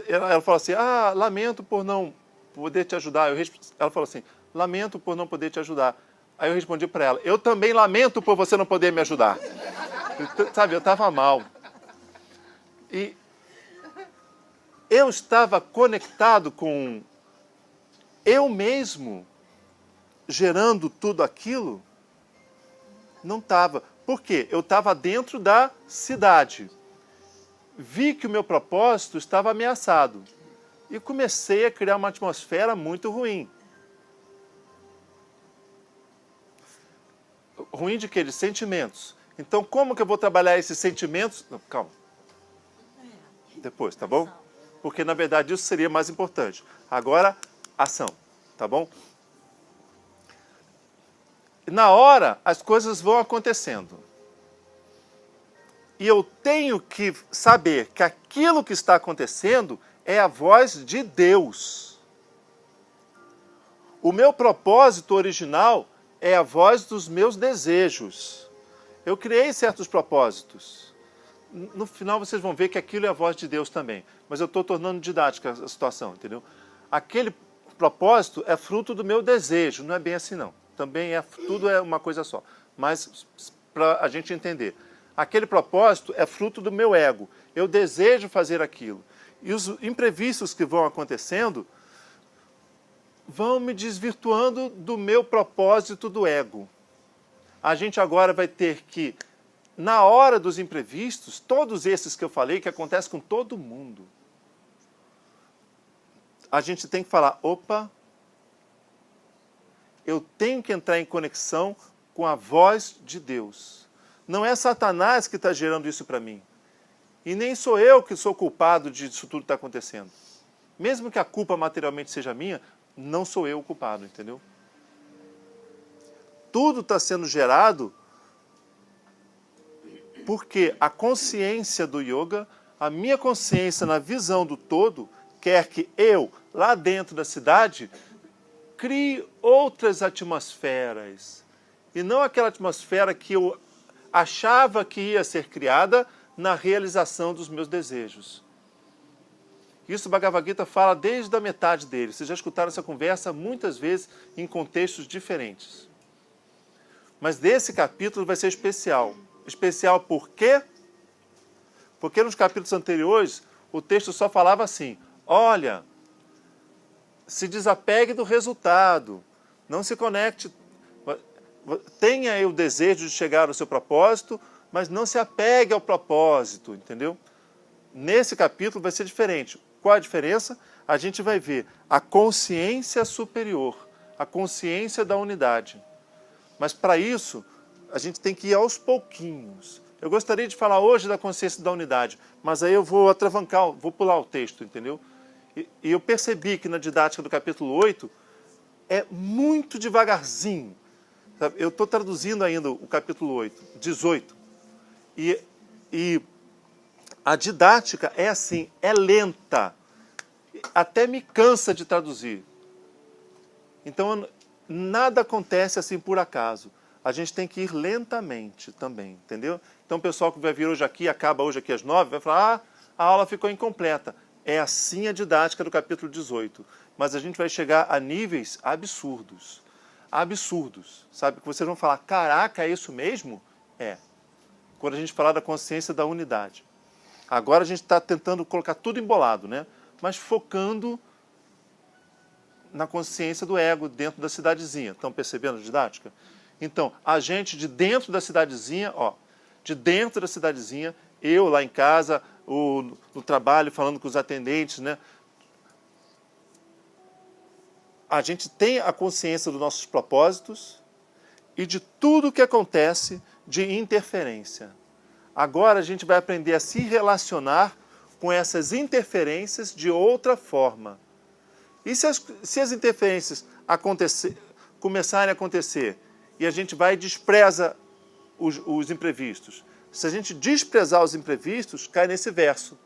Speaker 1: Ela falou assim, lamento por não poder te ajudar. Ela falou assim, lamento por não poder te ajudar. Aí eu respondi para ela, eu também lamento por você não poder me ajudar. Sabe, eu estava mal. E eu estava conectado com eu mesmo, gerando tudo aquilo. Não estava. Por quê? Eu estava dentro da cidade. Vi que o meu propósito estava ameaçado. E comecei a criar uma atmosfera muito ruim. Ruim de quê? De sentimentos. Então, como que eu vou trabalhar esses sentimentos? Não, calma. Depois, tá bom? Porque, na verdade, isso seria mais importante. Agora, ação, tá bom? Na hora, as coisas vão acontecendo. E eu tenho que saber que aquilo que está acontecendo é a voz de Deus. O meu propósito original é a voz dos meus desejos. Eu criei certos propósitos. No final vocês vão ver que aquilo é a voz de Deus também. Mas eu estou tornando didática a situação, entendeu? Aquele propósito é fruto do meu desejo, não é bem assim não. Também tudo é uma coisa só. Mas para a gente entender, aquele propósito é fruto do meu ego. Eu desejo fazer aquilo. E os imprevistos que vão acontecendo vão me desvirtuando do meu propósito do ego. A gente agora vai ter que, na hora dos imprevistos, todos esses que eu falei, que acontecem com todo mundo, a gente tem que falar, opa, eu tenho que entrar em conexão com a voz de Deus. Não é Satanás que está gerando isso para mim. E nem sou eu que sou culpado disso tudo que está acontecendo. Mesmo que a culpa materialmente seja minha, não sou eu o culpado, entendeu? Tudo está sendo gerado porque a consciência do yoga, a minha consciência na visão do todo, quer que eu, lá dentro da cidade, crie outras atmosferas. E não aquela atmosfera que eu achava que ia ser criada na realização dos meus desejos. Isso o Bhagavad Gita fala desde a metade dele. Vocês já escutaram essa conversa muitas vezes em contextos diferentes. Mas desse capítulo vai ser especial. Especial por quê? Porque nos capítulos anteriores o texto só falava assim, olha, se desapegue do resultado, não se conecte, tenha aí o desejo de chegar ao seu propósito, mas não se apegue ao propósito, entendeu? Nesse capítulo vai ser diferente. Qual a diferença? A gente vai ver a consciência superior, a consciência da unidade. Mas para isso, a gente tem que ir aos pouquinhos. Eu gostaria de falar hoje da consciência da unidade, mas aí eu vou atravancar, vou pular o texto, entendeu? E eu percebi que na didática do capítulo 8 é muito devagarzinho. Sabe? Eu estou traduzindo ainda o capítulo 18. E A didática é assim, é lenta. Até me cansa de traduzir. Então, nada acontece assim por acaso. A gente tem que ir lentamente também, entendeu? Então, o pessoal que vai vir hoje aqui, acaba hoje aqui às 9, vai falar, a aula ficou incompleta. É assim a didática do capítulo 18. Mas a gente vai chegar a níveis absurdos. Absurdos. Sabe? Que vocês vão falar, caraca, é isso mesmo? É. Quando a gente falar da consciência da unidade. Agora a gente está tentando colocar tudo embolado, né? Mas focando na consciência do ego dentro da cidadezinha. Estão percebendo a didática? Então, a gente de dentro da cidadezinha, ó, de dentro da cidadezinha, eu lá em casa, no trabalho, falando com os atendentes, né? A gente tem a consciência dos nossos propósitos e de tudo que acontece de interferência. Agora a gente vai aprender a se relacionar com essas interferências de outra forma. E se as interferências começarem a acontecer e a gente vai e despreza os imprevistos? Se a gente desprezar os imprevistos, cai nesse verso.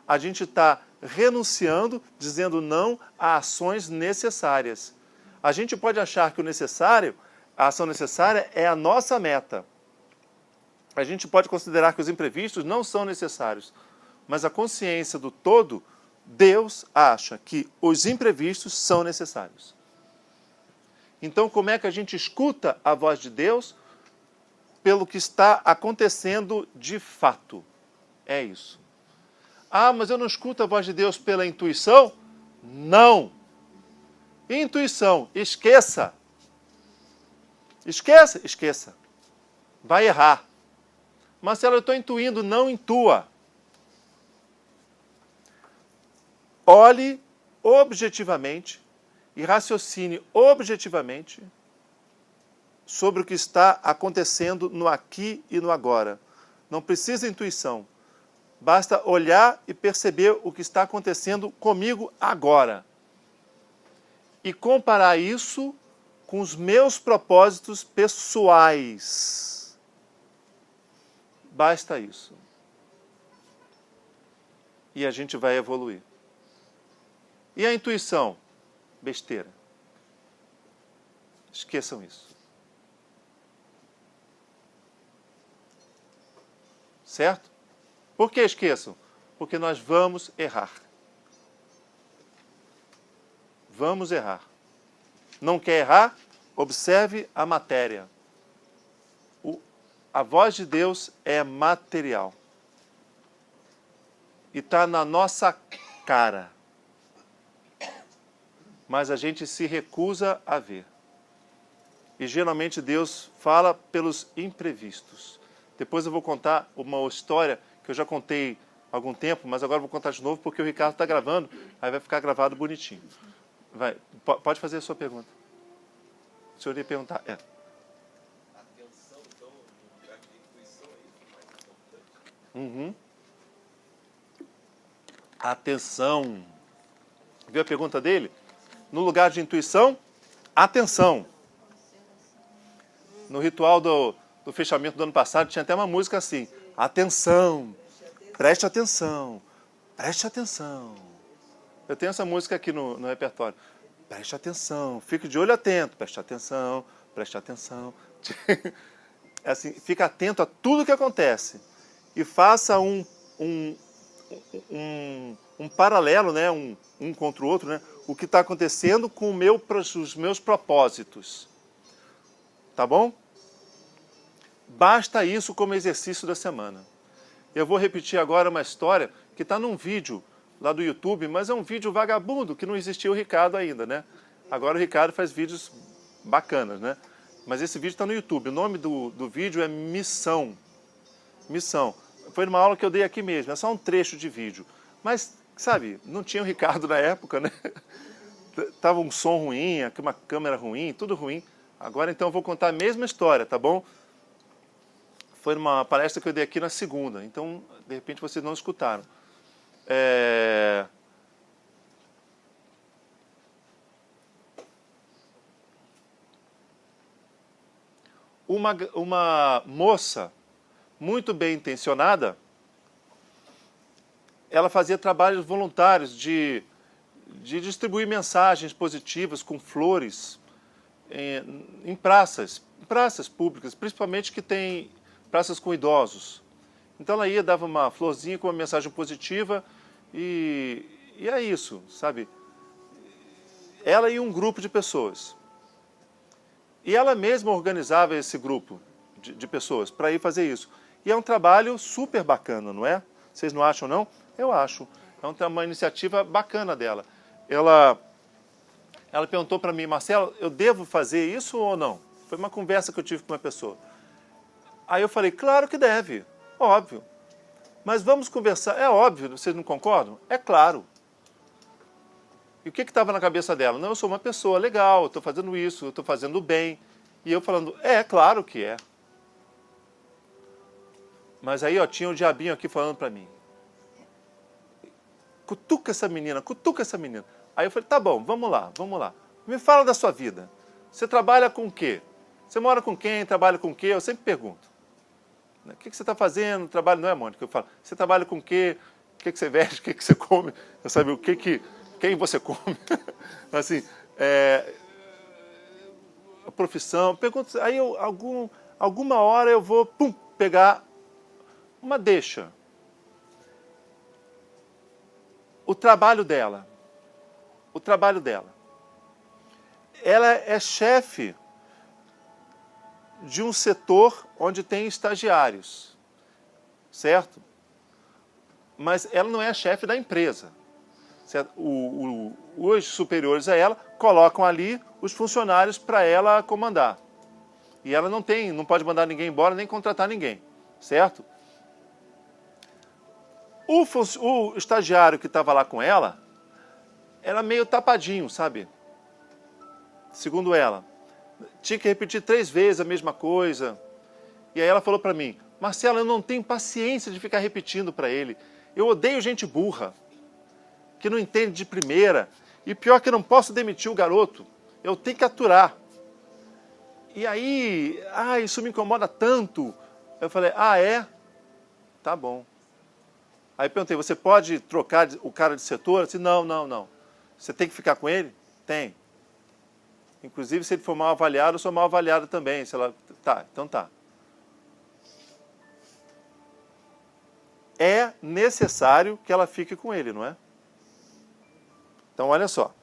Speaker 1: A gente está renunciando, dizendo não a ações necessárias. A gente pode achar que a ação necessária é a nossa meta. A gente pode considerar que os imprevistos não são necessários. Mas a consciência do todo, Deus acha que os imprevistos são necessários. Então, como é que a gente escuta a voz de Deus? Pelo que está acontecendo de fato. É isso. Ah, mas eu não escuto a voz de Deus pela intuição? Não. Intuição, esqueça. Esqueça. Vai errar. Marcelo, eu estou intuindo, não intua. Olhe objetivamente e raciocine objetivamente sobre o que está acontecendo no aqui e no agora. Não precisa intuição. Basta olhar e perceber o que está acontecendo comigo agora. E comparar isso com os meus propósitos pessoais. Basta isso. E a gente vai evoluir. E a intuição? Besteira. Esqueçam isso. Certo? Por que esqueçam? Porque nós vamos errar. Vamos errar. Não quer errar? Observe a matéria. A voz de Deus é material. E está na nossa cara. Mas a gente se recusa a ver. E geralmente Deus fala pelos imprevistos. Depois eu vou contar uma história que eu já contei há algum tempo, mas agora eu vou contar de novo porque o Ricardo está gravando, aí vai ficar gravado bonitinho. Vai, pode fazer a sua pergunta. O senhor ia perguntar. É.
Speaker 4: Atenção, então, no lugar de intuição é isso mais importante.
Speaker 1: Uhum. Atenção. Viu a pergunta dele? No lugar de intuição, atenção. No ritual do fechamento do ano passado, tinha até uma música assim. Atenção, preste atenção, preste atenção. Eu tenho essa música aqui no repertório. Preste atenção, fique de olho atento, preste atenção, preste atenção. Assim, fica atento a tudo que acontece. E faça um paralelo, né? um contra o outro, né? O que está acontecendo com os meus propósitos. Tá bom? Basta isso como exercício da semana. Eu vou repetir agora uma história que está num vídeo lá do YouTube, mas é um vídeo vagabundo, que não existia o Ricardo ainda, né? Agora o Ricardo faz vídeos bacanas, né? Mas esse vídeo está no YouTube. O nome do vídeo é Missão. Missão. Foi numa aula que eu dei aqui mesmo, é só um trecho de vídeo. Mas, sabe, não tinha o Ricardo na época, né? Tava um som ruim, uma câmera ruim, tudo ruim. Agora então eu vou contar a mesma história, tá bom? Foi numa palestra que eu dei aqui na segunda, então de repente vocês não escutaram. Uma moça muito bem intencionada ela fazia trabalhos voluntários de distribuir mensagens positivas com flores em praças públicas, principalmente que tem praças com idosos. Então ela ia, dava uma florzinha com uma mensagem positiva e é isso, sabe? Ela e um grupo de pessoas. E ela mesma organizava esse grupo de pessoas para ir fazer isso. E é um trabalho super bacana, não é? Vocês não acham, não? Eu acho. É uma iniciativa bacana dela. Ela perguntou para mim, Marcelo, eu devo fazer isso ou não? Foi uma conversa que eu tive com uma pessoa. Aí eu falei, claro que deve, óbvio. Mas vamos conversar, é óbvio, vocês não concordam? É claro. E o que estava na cabeça dela? Não, eu sou uma pessoa legal, eu estou fazendo isso, eu estou fazendo bem. E eu falando, claro que é. Mas aí, ó, tinha o diabinho aqui falando para mim. Cutuca essa menina, cutuca essa menina. Aí eu falei, tá bom, vamos lá. Me fala da sua vida. Você trabalha com o quê? Você mora com quem? Trabalha com o quê? Eu sempre pergunto. O que você está fazendo? Trabalho, não é, Mônica? Eu falo, você trabalha com o quê? O que você veste? O que você come? Eu sabia quem você come. Assim, a profissão. Pergunto, aí alguma hora eu vou pegar uma deixa. O trabalho dela. Ela é chefe de um setor onde tem estagiários, certo? Mas ela não é a chefe da empresa. Certo? Os superiores a ela colocam ali os funcionários para ela comandar. E ela não pode mandar ninguém embora, nem contratar ninguém, certo? O estagiário que estava lá com ela era meio tapadinho, sabe? Segundo ela. Tinha que repetir 3 vezes a mesma coisa. E aí ela falou para mim, Marcelo, eu não tenho paciência de ficar repetindo para ele. Eu odeio gente burra, que não entende de primeira. E pior que eu não posso demitir o garoto. Eu tenho que aturar. E aí, isso me incomoda tanto. Eu falei, é? Tá bom. Aí perguntei, você pode trocar o cara de setor? Eu disse, não. Você tem que ficar com ele? Tem. Inclusive, se ele for mal avaliado, eu sou mal avaliado também. Se ela... Tá, então tá. É necessário que ela fique com ele, não é? Então, olha só.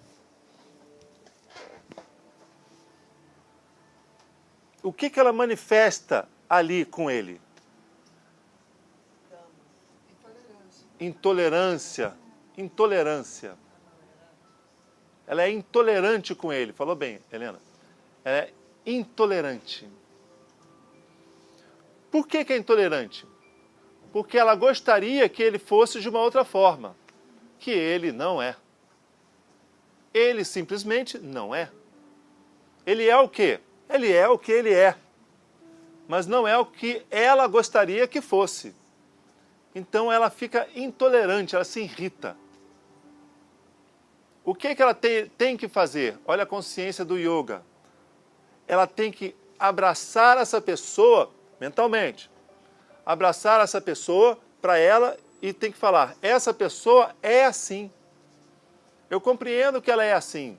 Speaker 1: O que ela manifesta ali com ele? Intolerância. Ela é intolerante com ele. Falou bem, Helena. Ela é intolerante. Por que é intolerante? Porque ela gostaria que ele fosse de uma outra forma. Que ele não é. Ele simplesmente não é. Ele é o quê? Ele é o que ele é. Mas não é o que ela gostaria que fosse. Então ela fica intolerante, ela se irrita. O que ela tem que fazer? Olha a consciência do yoga. Ela tem que abraçar essa pessoa mentalmente. Abraçar essa pessoa para ela e tem que falar, essa pessoa é assim. Eu compreendo que ela é assim,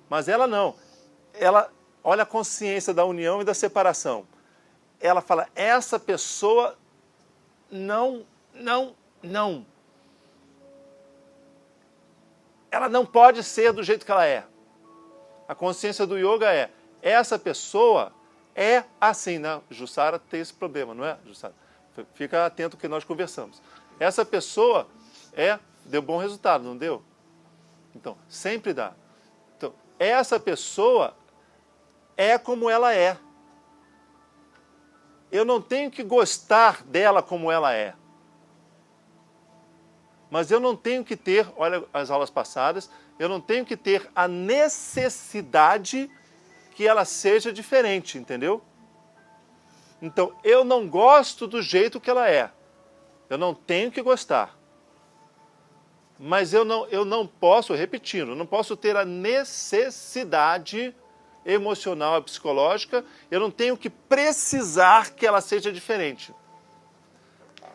Speaker 1: mas ela não. Ela, olha a consciência da união e da separação. Ela fala, essa pessoa não. Ela não pode ser do jeito que ela é. A consciência do yoga é, essa pessoa é assim, né? Jussara tem esse problema, não é, Jussara? Fica atento ao que nós conversamos. Essa pessoa deu bom resultado, não deu? Então, sempre dá. Então, essa pessoa é como ela é. Eu não tenho que gostar dela como ela é. Mas eu não tenho que ter, olha as aulas passadas, eu não tenho que ter a necessidade que ela seja diferente, entendeu? Então, eu não gosto do jeito que ela é. Eu não tenho que gostar. Mas eu não posso, repetindo, eu não posso ter a necessidade emocional e psicológica, eu não tenho que precisar que ela seja diferente.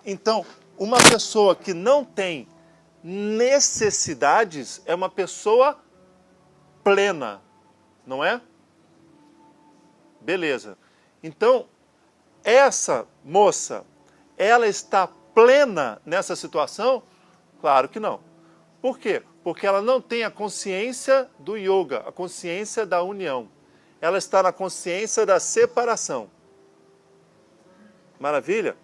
Speaker 1: Então, uma pessoa que não tem necessidades é uma pessoa plena, não é? Beleza. Então, essa moça, ela está plena nessa situação? Claro que não. Por quê? Porque ela não tem a consciência do yoga, a consciência da união. Ela está na consciência da separação. Maravilha?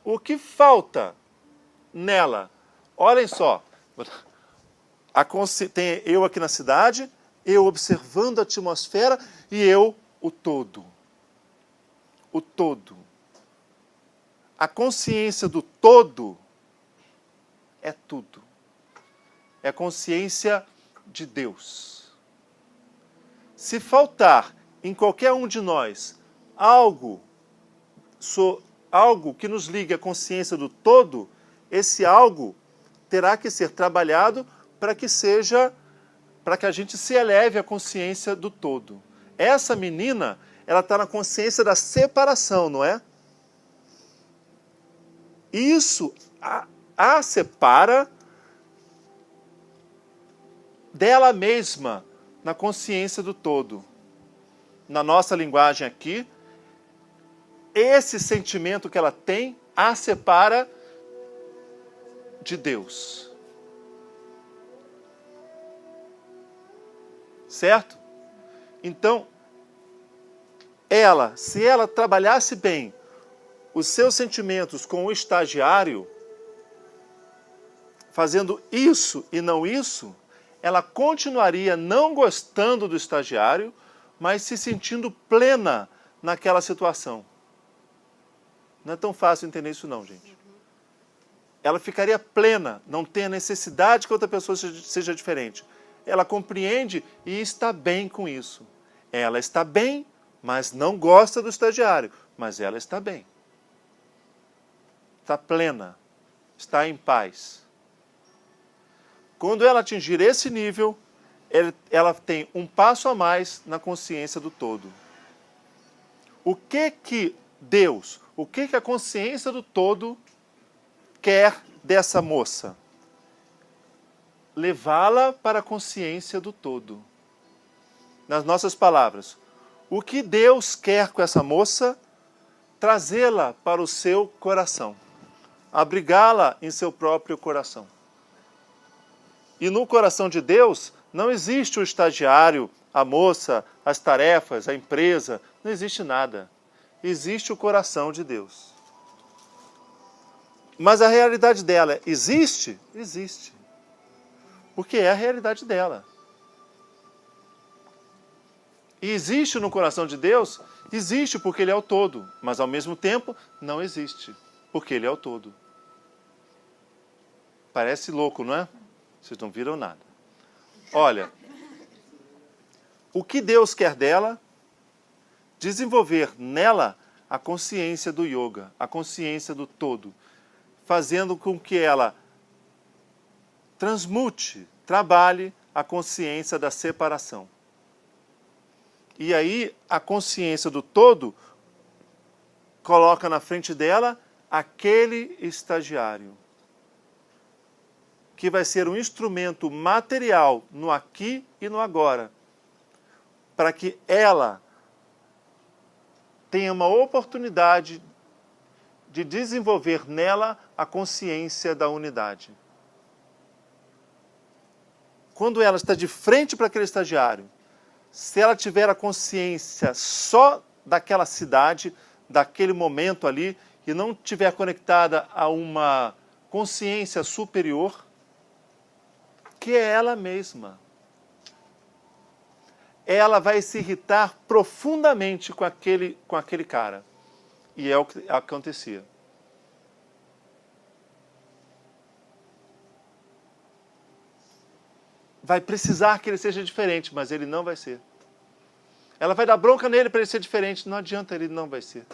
Speaker 1: O que falta nela? Olhem só. Tem eu aqui na cidade, eu observando a atmosfera e eu, o todo. O todo. A consciência do todo é tudo. É a consciência de Deus. Se faltar em qualquer um de nós algo que nos ligue à consciência do todo, esse algo terá que ser trabalhado para que a gente se eleve à consciência do todo. Essa menina, ela está na consciência da separação, não é? Isso a separa dela mesma, na consciência do todo. Na nossa linguagem aqui, esse sentimento que ela tem a separa de Deus. Certo? Então, se ela trabalhasse bem os seus sentimentos com o estagiário, fazendo isso e não isso, ela continuaria não gostando do estagiário, mas se sentindo plena naquela situação. Não é tão fácil entender isso não, gente. Ela ficaria plena, não tem a necessidade que outra pessoa seja diferente. Ela compreende e está bem com isso. Ela está bem, mas não gosta do estagiário, mas ela está bem. Está plena, está em paz. Quando ela atingir esse nível, ela tem um passo a mais na consciência do todo. O que Deus, o que a consciência do todo quer dessa moça? Levá-la para a consciência do todo. Nas nossas palavras, o que Deus quer com essa moça? Trazê-la para o seu coração. Abrigá-la em seu próprio coração. E no coração de Deus não existe o estagiário, a moça, as tarefas, a empresa, não existe nada. Existe o coração de Deus. Mas a realidade dela existe? Existe. Porque é a realidade dela. E existe no coração de Deus? Existe porque Ele é o todo. Mas ao mesmo tempo, não existe. Porque Ele é o todo. Parece louco, não é? Vocês não viram nada. Olha, o que Deus quer dela? Desenvolver nela a consciência do yoga, a consciência do todo, fazendo com que ela transmute, trabalhe a consciência da separação. E aí a consciência do todo coloca na frente dela aquele estagiário, que vai ser um instrumento material no aqui e no agora, para que ela tenha uma oportunidade de desenvolver nela a consciência da unidade. Quando ela está de frente para aquele estagiário, se ela tiver a consciência só daquela cidade, daquele momento ali, e não estiver conectada a uma consciência superior, que é ela mesma, ela vai se irritar profundamente com aquele cara. E é o que acontecia. Vai precisar que ele seja diferente, mas ele não vai ser. Ela vai dar bronca nele para ele ser diferente, não adianta, ele não vai ser.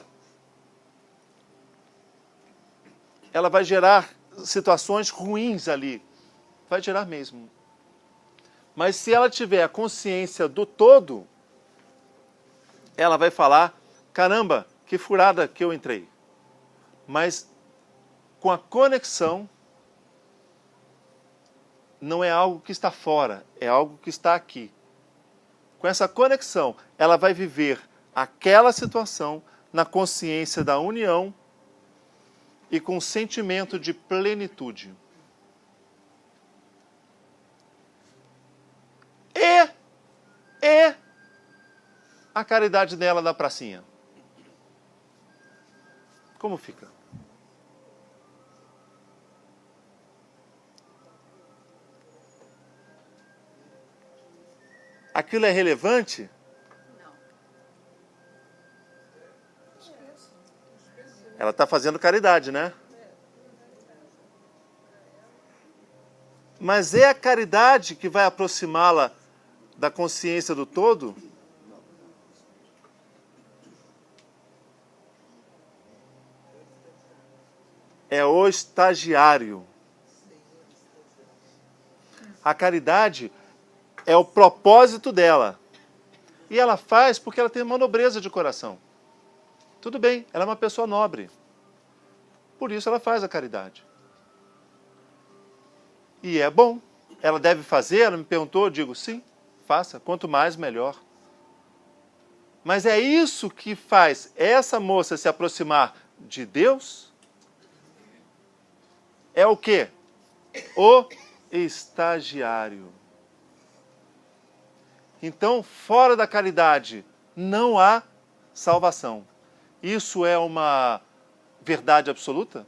Speaker 1: Ela vai gerar situações ruins ali. Vai gerar mesmo. Mas se ela tiver a consciência do todo, ela vai falar, caramba, que furada que eu entrei. Mas com a conexão, não é algo que está fora, é algo que está aqui. Com essa conexão, ela vai viver aquela situação na consciência da união e com um sentimento de plenitude. E a caridade dela da pracinha. Como fica? Aquilo é relevante?
Speaker 2: Não.
Speaker 1: Ela está fazendo caridade, né? Mas é a caridade que vai aproximá-la da consciência do todo? É o estagiário. A caridade é o propósito dela. E ela faz porque ela tem uma nobreza de coração. Tudo bem, ela é uma pessoa nobre. Por isso ela faz a caridade. E é bom. Ela deve fazer? Ela me perguntou, eu digo, sim, faça. Quanto mais, melhor. Mas é isso que faz essa moça se aproximar de Deus? É o quê? O estagiário. Então, fora da caridade, não há salvação. Isso é uma verdade absoluta?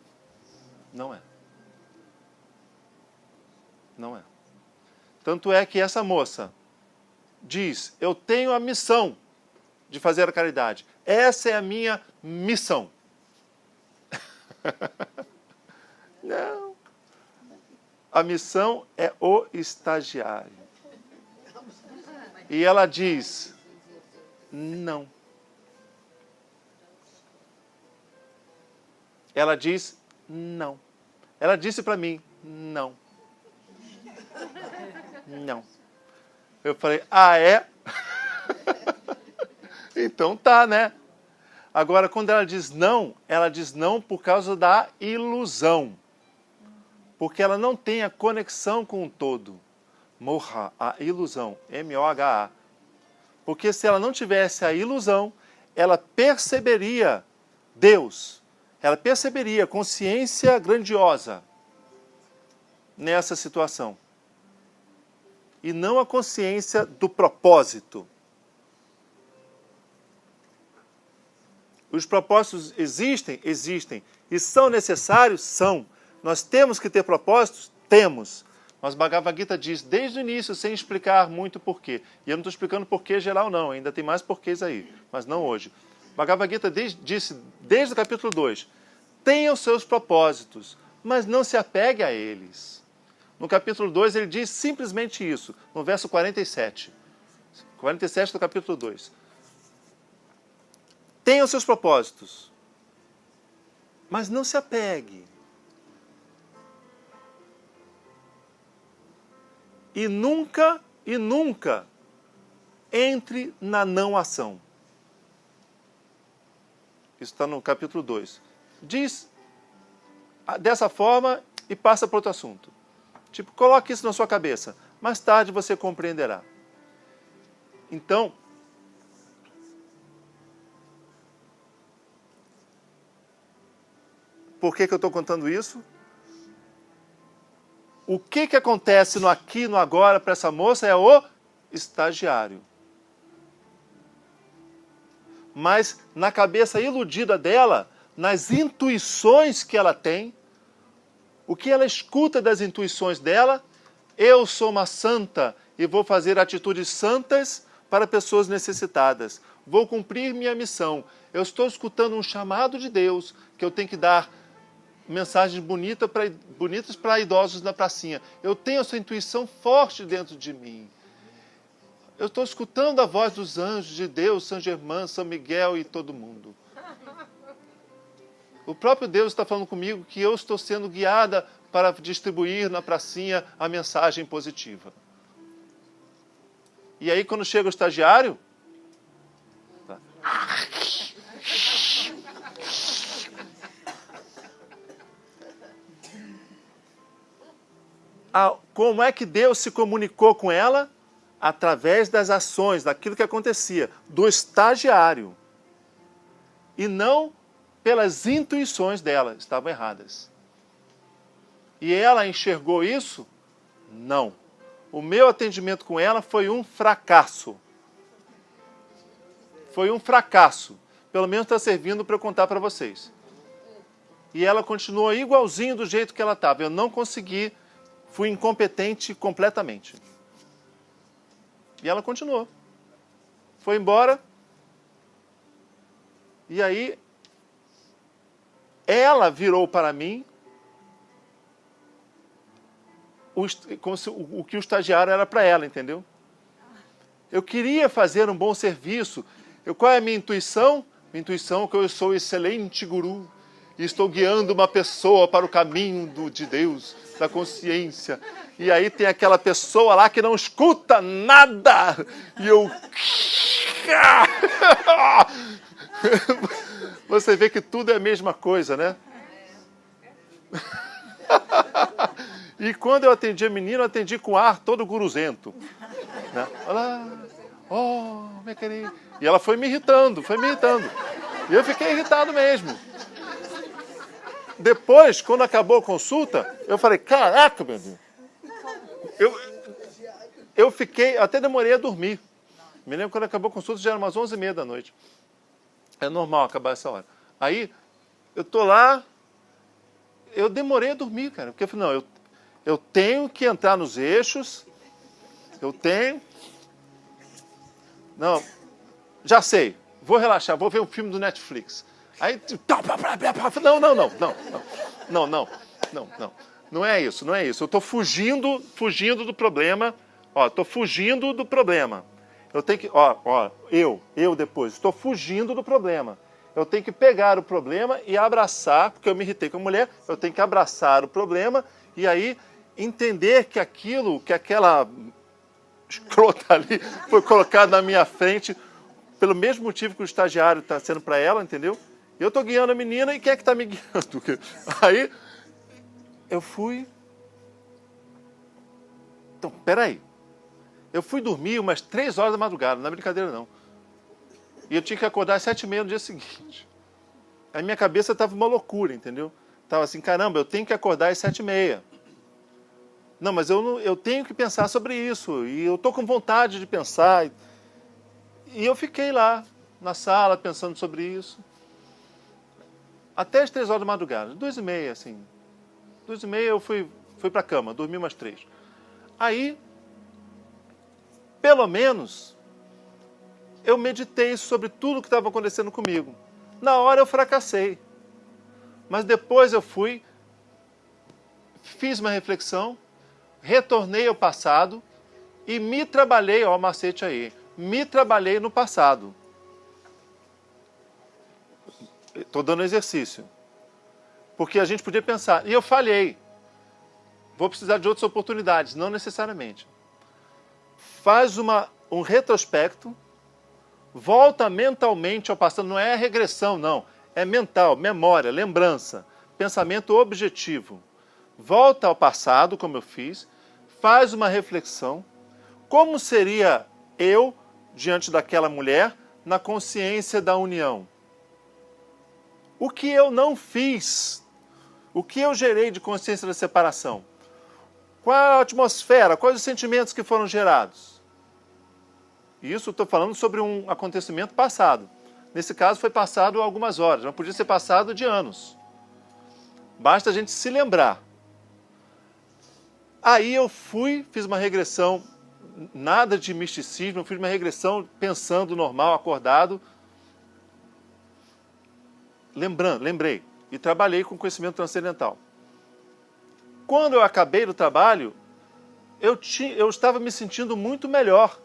Speaker 1: Não é. Não é. Tanto é que essa moça diz, eu tenho a missão de fazer a caridade. Essa é a minha missão. Não. A missão é o estagiário. E ela diz, não. Ela diz, não. Ela disse para mim, não. Não. Eu falei, ah, é? Então tá, né? Agora, quando ela diz não por causa da ilusão. Porque ela não tem a conexão com o todo. Morra, a ilusão, M-O-H-A. Porque se ela não tivesse a ilusão, ela perceberia Deus. Ela perceberia consciência grandiosa nessa situação. E não a consciência do propósito. Os propósitos existem? Existem. E são necessários? São. Nós temos que ter propósitos? Temos. Mas Bhagavad Gita diz desde o início, sem explicar muito porquê. E eu não estou explicando porquê geral não, ainda tem mais porquês aí, mas não hoje. Bhagavad Gita disse desde o capítulo 2, tenha os seus propósitos, mas não se apegue a eles. No capítulo 2 ele diz simplesmente isso, no verso 47. 47 do capítulo 2. Tenha os seus propósitos, mas não se apegue. E nunca entre na não ação. Isso está no capítulo 2. Diz dessa forma e passa para outro assunto. Tipo, coloque isso na sua cabeça. Mais tarde você compreenderá. Então, por que eu estou contando isso? O que acontece no aqui e no agora para essa moça é o estagiário. Mas na cabeça iludida dela, nas intuições que ela tem, o que ela escuta das intuições dela, eu sou uma santa e vou fazer atitudes santas para pessoas necessitadas. Vou cumprir minha missão. Eu estou escutando um chamado de Deus que eu tenho que dar mensagens bonitas para idosos na pracinha. Eu tenho essa intuição forte dentro de mim. Eu estou escutando a voz dos anjos de Deus, São Germán, São Miguel e todo mundo. O próprio Deus está falando comigo que eu estou sendo guiada para distribuir na pracinha a mensagem positiva. E aí, quando chega o estagiário, como é que Deus se comunicou com ela? Através das ações, daquilo que acontecia, do estagiário. E não pelas intuições dela, estavam erradas. E ela enxergou isso? Não. O meu atendimento com ela foi um fracasso. Foi um fracasso. Pelo menos está servindo para eu contar para vocês. E ela continuou igualzinho do jeito que ela estava. Eu não consegui, fui incompetente completamente. E ela continuou. Foi embora. E aí, ela virou para mim como se o que o estagiário era para ela, entendeu? Eu queria fazer um bom serviço. Qual é a minha intuição? Minha intuição é que eu sou excelente guru e estou guiando uma pessoa para o caminho de Deus, da consciência. E aí tem aquela pessoa lá que não escuta nada. E eu... Você vê que tudo é a mesma coisa, né? E quando eu atendi a menina, eu atendi com ar todo guruzento. Né? Olá, minha querida. E ela foi me irritando. E eu fiquei irritado mesmo. Depois, quando acabou a consulta, eu falei, caraca, meu Deus. Eu fiquei, até demorei a dormir. Me lembro quando acabou a consulta, já era umas 11h30 da noite. É normal acabar essa hora. Aí, eu tô lá, eu demorei a dormir, cara. Porque eu falei, não, eu tenho que entrar nos eixos, Não, já sei, vou relaxar, vou ver um filme do Netflix. Aí, não é isso. Eu estou fugindo do problema. Estou fugindo do problema. Eu tenho que, eu depois, estou fugindo do problema. Eu tenho que pegar o problema e abraçar, porque eu me irritei com a mulher, eu tenho que abraçar o problema e aí entender que aquela escrota ali foi colocada na minha frente pelo mesmo motivo que o estagiário está sendo para ela, entendeu? Eu estou guiando a menina e quem é que está me guiando? Aí eu fui... Então, peraí. Eu fui dormir umas 3 horas da madrugada, não é brincadeira não. E eu tinha que acordar às 7h30 no dia seguinte. A minha cabeça estava uma loucura, entendeu? Estava assim, caramba, eu tenho que acordar às 7h30. Não, mas eu tenho que pensar sobre isso. E eu estou com vontade de pensar. E eu fiquei lá, na sala, pensando sobre isso. Até as 3 horas da madrugada. 2h30, assim. 2h30 eu fui para a cama, dormi umas 3. Aí, pelo menos, eu meditei sobre tudo o que estava acontecendo comigo. Na hora eu fracassei. Mas depois eu fiz uma reflexão, retornei ao passado e me trabalhei, ó, o macete aí, me trabalhei no passado. Estou dando exercício. Porque a gente podia pensar, e eu falhei, vou precisar de outras oportunidades, não necessariamente. Faz um retrospecto, volta mentalmente ao passado, não é regressão, não. É mental, memória, lembrança, pensamento objetivo. Volta ao passado, como eu fiz, faz uma reflexão. Como seria eu diante daquela mulher na consciência da união? O que eu não fiz? O que eu gerei de consciência da separação? Qual a atmosfera? Quais os sentimentos que foram gerados? Isso estou falando sobre um acontecimento passado. Nesse caso foi passado algumas horas, mas podia ser passado de anos. Basta a gente se lembrar. Aí eu fiz uma regressão, nada de misticismo, fiz uma regressão pensando normal, acordado. Lembrei. E trabalhei com conhecimento transcendental. Quando eu acabei do trabalho, eu estava me sentindo muito melhor.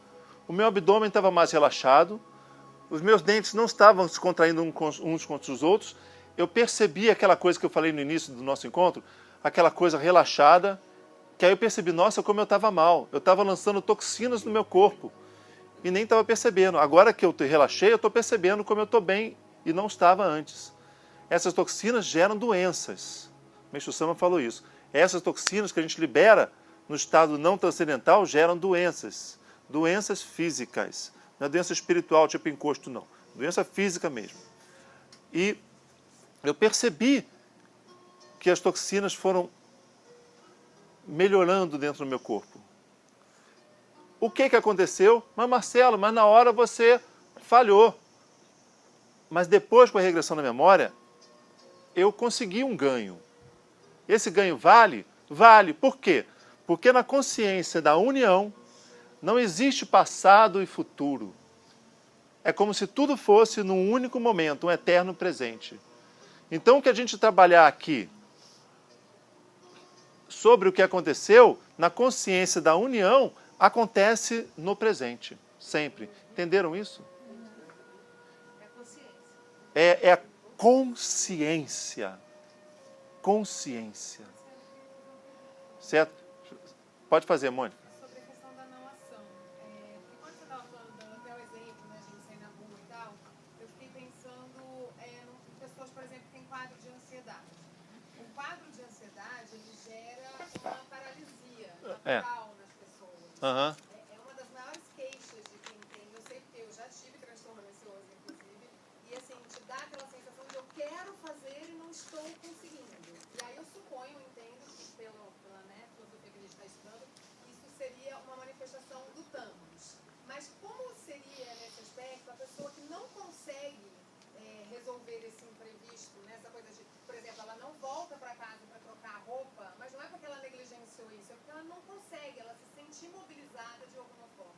Speaker 1: O meu abdômen estava mais relaxado, os meus dentes não estavam se contraindo uns contra os outros. Eu percebi aquela coisa que eu falei no início do nosso encontro, aquela coisa relaxada, que aí eu percebi, nossa, como eu estava mal. Eu estava lançando toxinas no meu corpo e nem estava percebendo. Agora que eu relaxei, eu estou percebendo como eu estou bem e não estava antes. Essas toxinas geram doenças. Meixo Sama falou isso. Essas toxinas que a gente libera no estado não transcendental, geram doenças. Doenças físicas. Não é doença espiritual, tipo encosto, não. Doença física mesmo. E eu percebi que as toxinas foram melhorando dentro do meu corpo. O que aconteceu? Mas Marcelo, mas na hora você falhou. Mas depois, com a regressão da memória, eu consegui um ganho. Esse ganho vale? Vale. Por quê? Porque na consciência da união não existe passado e futuro. É como se tudo fosse num único momento, um eterno presente. Então, o que a gente trabalhar aqui sobre o que aconteceu, na consciência da união, acontece no presente, sempre. Entenderam isso?
Speaker 2: É consciência.
Speaker 1: É a consciência. Consciência. Certo? Pode fazer, Mônica.
Speaker 5: Sobre a questão da não ação. Porque quando você estava falando, dando até o exemplo, né, de você ir na rua e tal, eu fiquei pensando em pessoas, por exemplo, que têm quadro de ansiedade. O quadro de ansiedade, ele gera uma paralisia natural nas pessoas.
Speaker 1: Aham.
Speaker 5: É uma das maiores queixas de quem tem. Eu sei porque eu já tive transtorno ansioso, inclusive. E assim, te dá aquela sensação de eu quero fazer e não estou conseguindo. E aí eu suponho, entendo que pela filosofia que a gente está estudando, isso seria uma manifestação do tâmus. Mas como seria, nesse aspecto, a pessoa que não consegue resolver esse imprevisto, né? Essa coisa de, por exemplo, ela não volta para casa para trocar a roupa, mas não é porque ela negligenciou isso, é porque ela não consegue, ela se sente imobilizada de alguma forma.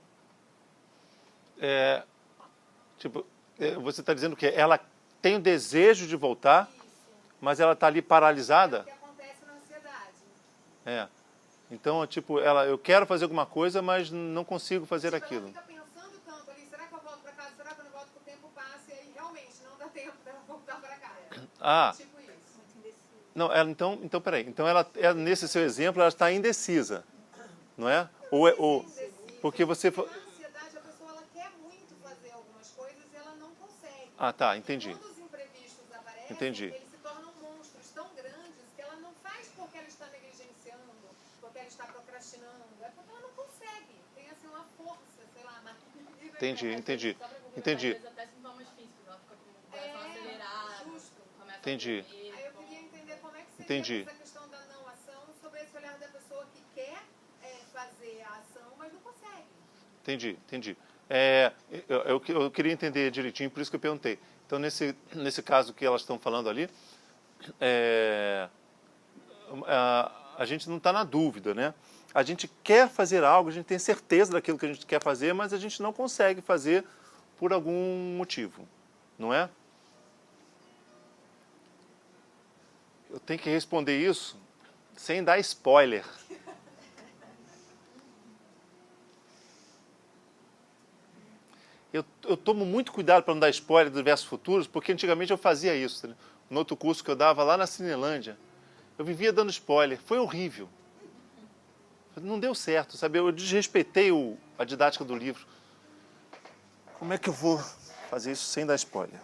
Speaker 1: Você está dizendo que ela tem o desejo de voltar,
Speaker 5: Isso.
Speaker 1: mas ela está ali
Speaker 5: É o
Speaker 1: paralisada?
Speaker 5: que acontece na ansiedade.
Speaker 1: Então, eu quero fazer alguma coisa, mas não consigo fazer
Speaker 5: Ela
Speaker 1: aquilo.
Speaker 5: fica pensando tanto ali, será que eu volto para casa, será que eu não volto, que o tempo passa e aí realmente não dá tempo dela voltar para casa. Tipo isso.
Speaker 1: Não, então, peraí. Então, nesse seu exemplo, ela está indecisa, não é? Porque você...
Speaker 5: Na ansiedade, a pessoa ela quer muito fazer algumas coisas e ela não consegue.
Speaker 1: Tá, entendi.
Speaker 5: Quando os imprevistos aparecem,
Speaker 1: Entendi.
Speaker 5: eles se tornam monstros tão grandes que ela não faz porque ela está negligenciando, porque ela está procrastinando, é porque ela não consegue. Tem assim uma força, sei lá, maligna.
Speaker 1: Entendi.
Speaker 6: Às vezes até sintomas físicos, ela fica com o coração acelerado,
Speaker 5: Justo.
Speaker 6: começa
Speaker 1: Entendi.
Speaker 6: a comer.
Speaker 5: Aí eu queria entender como é que seria
Speaker 1: Entendi.
Speaker 5: essa questão da não ação sobre esse olhar da pessoa que quer fazer a ação, mas não consegue.
Speaker 1: Entendi. Eu queria entender direitinho, por isso que eu perguntei. Então, nesse caso que elas estão falando ali, a gente não está na dúvida, né? A gente quer fazer algo, a gente tem certeza daquilo que a gente quer fazer, mas a gente não consegue fazer por algum motivo, não é? Eu tenho que responder isso sem dar spoiler. Eu tomo muito cuidado para não dar spoiler dos versos futuros, porque antigamente eu fazia isso. Né? No outro curso que eu dava lá na Cinelândia, eu vivia dando spoiler. Foi horrível. Não deu certo, sabe? Eu desrespeitei a didática do livro. Como é que eu vou fazer isso sem dar spoiler?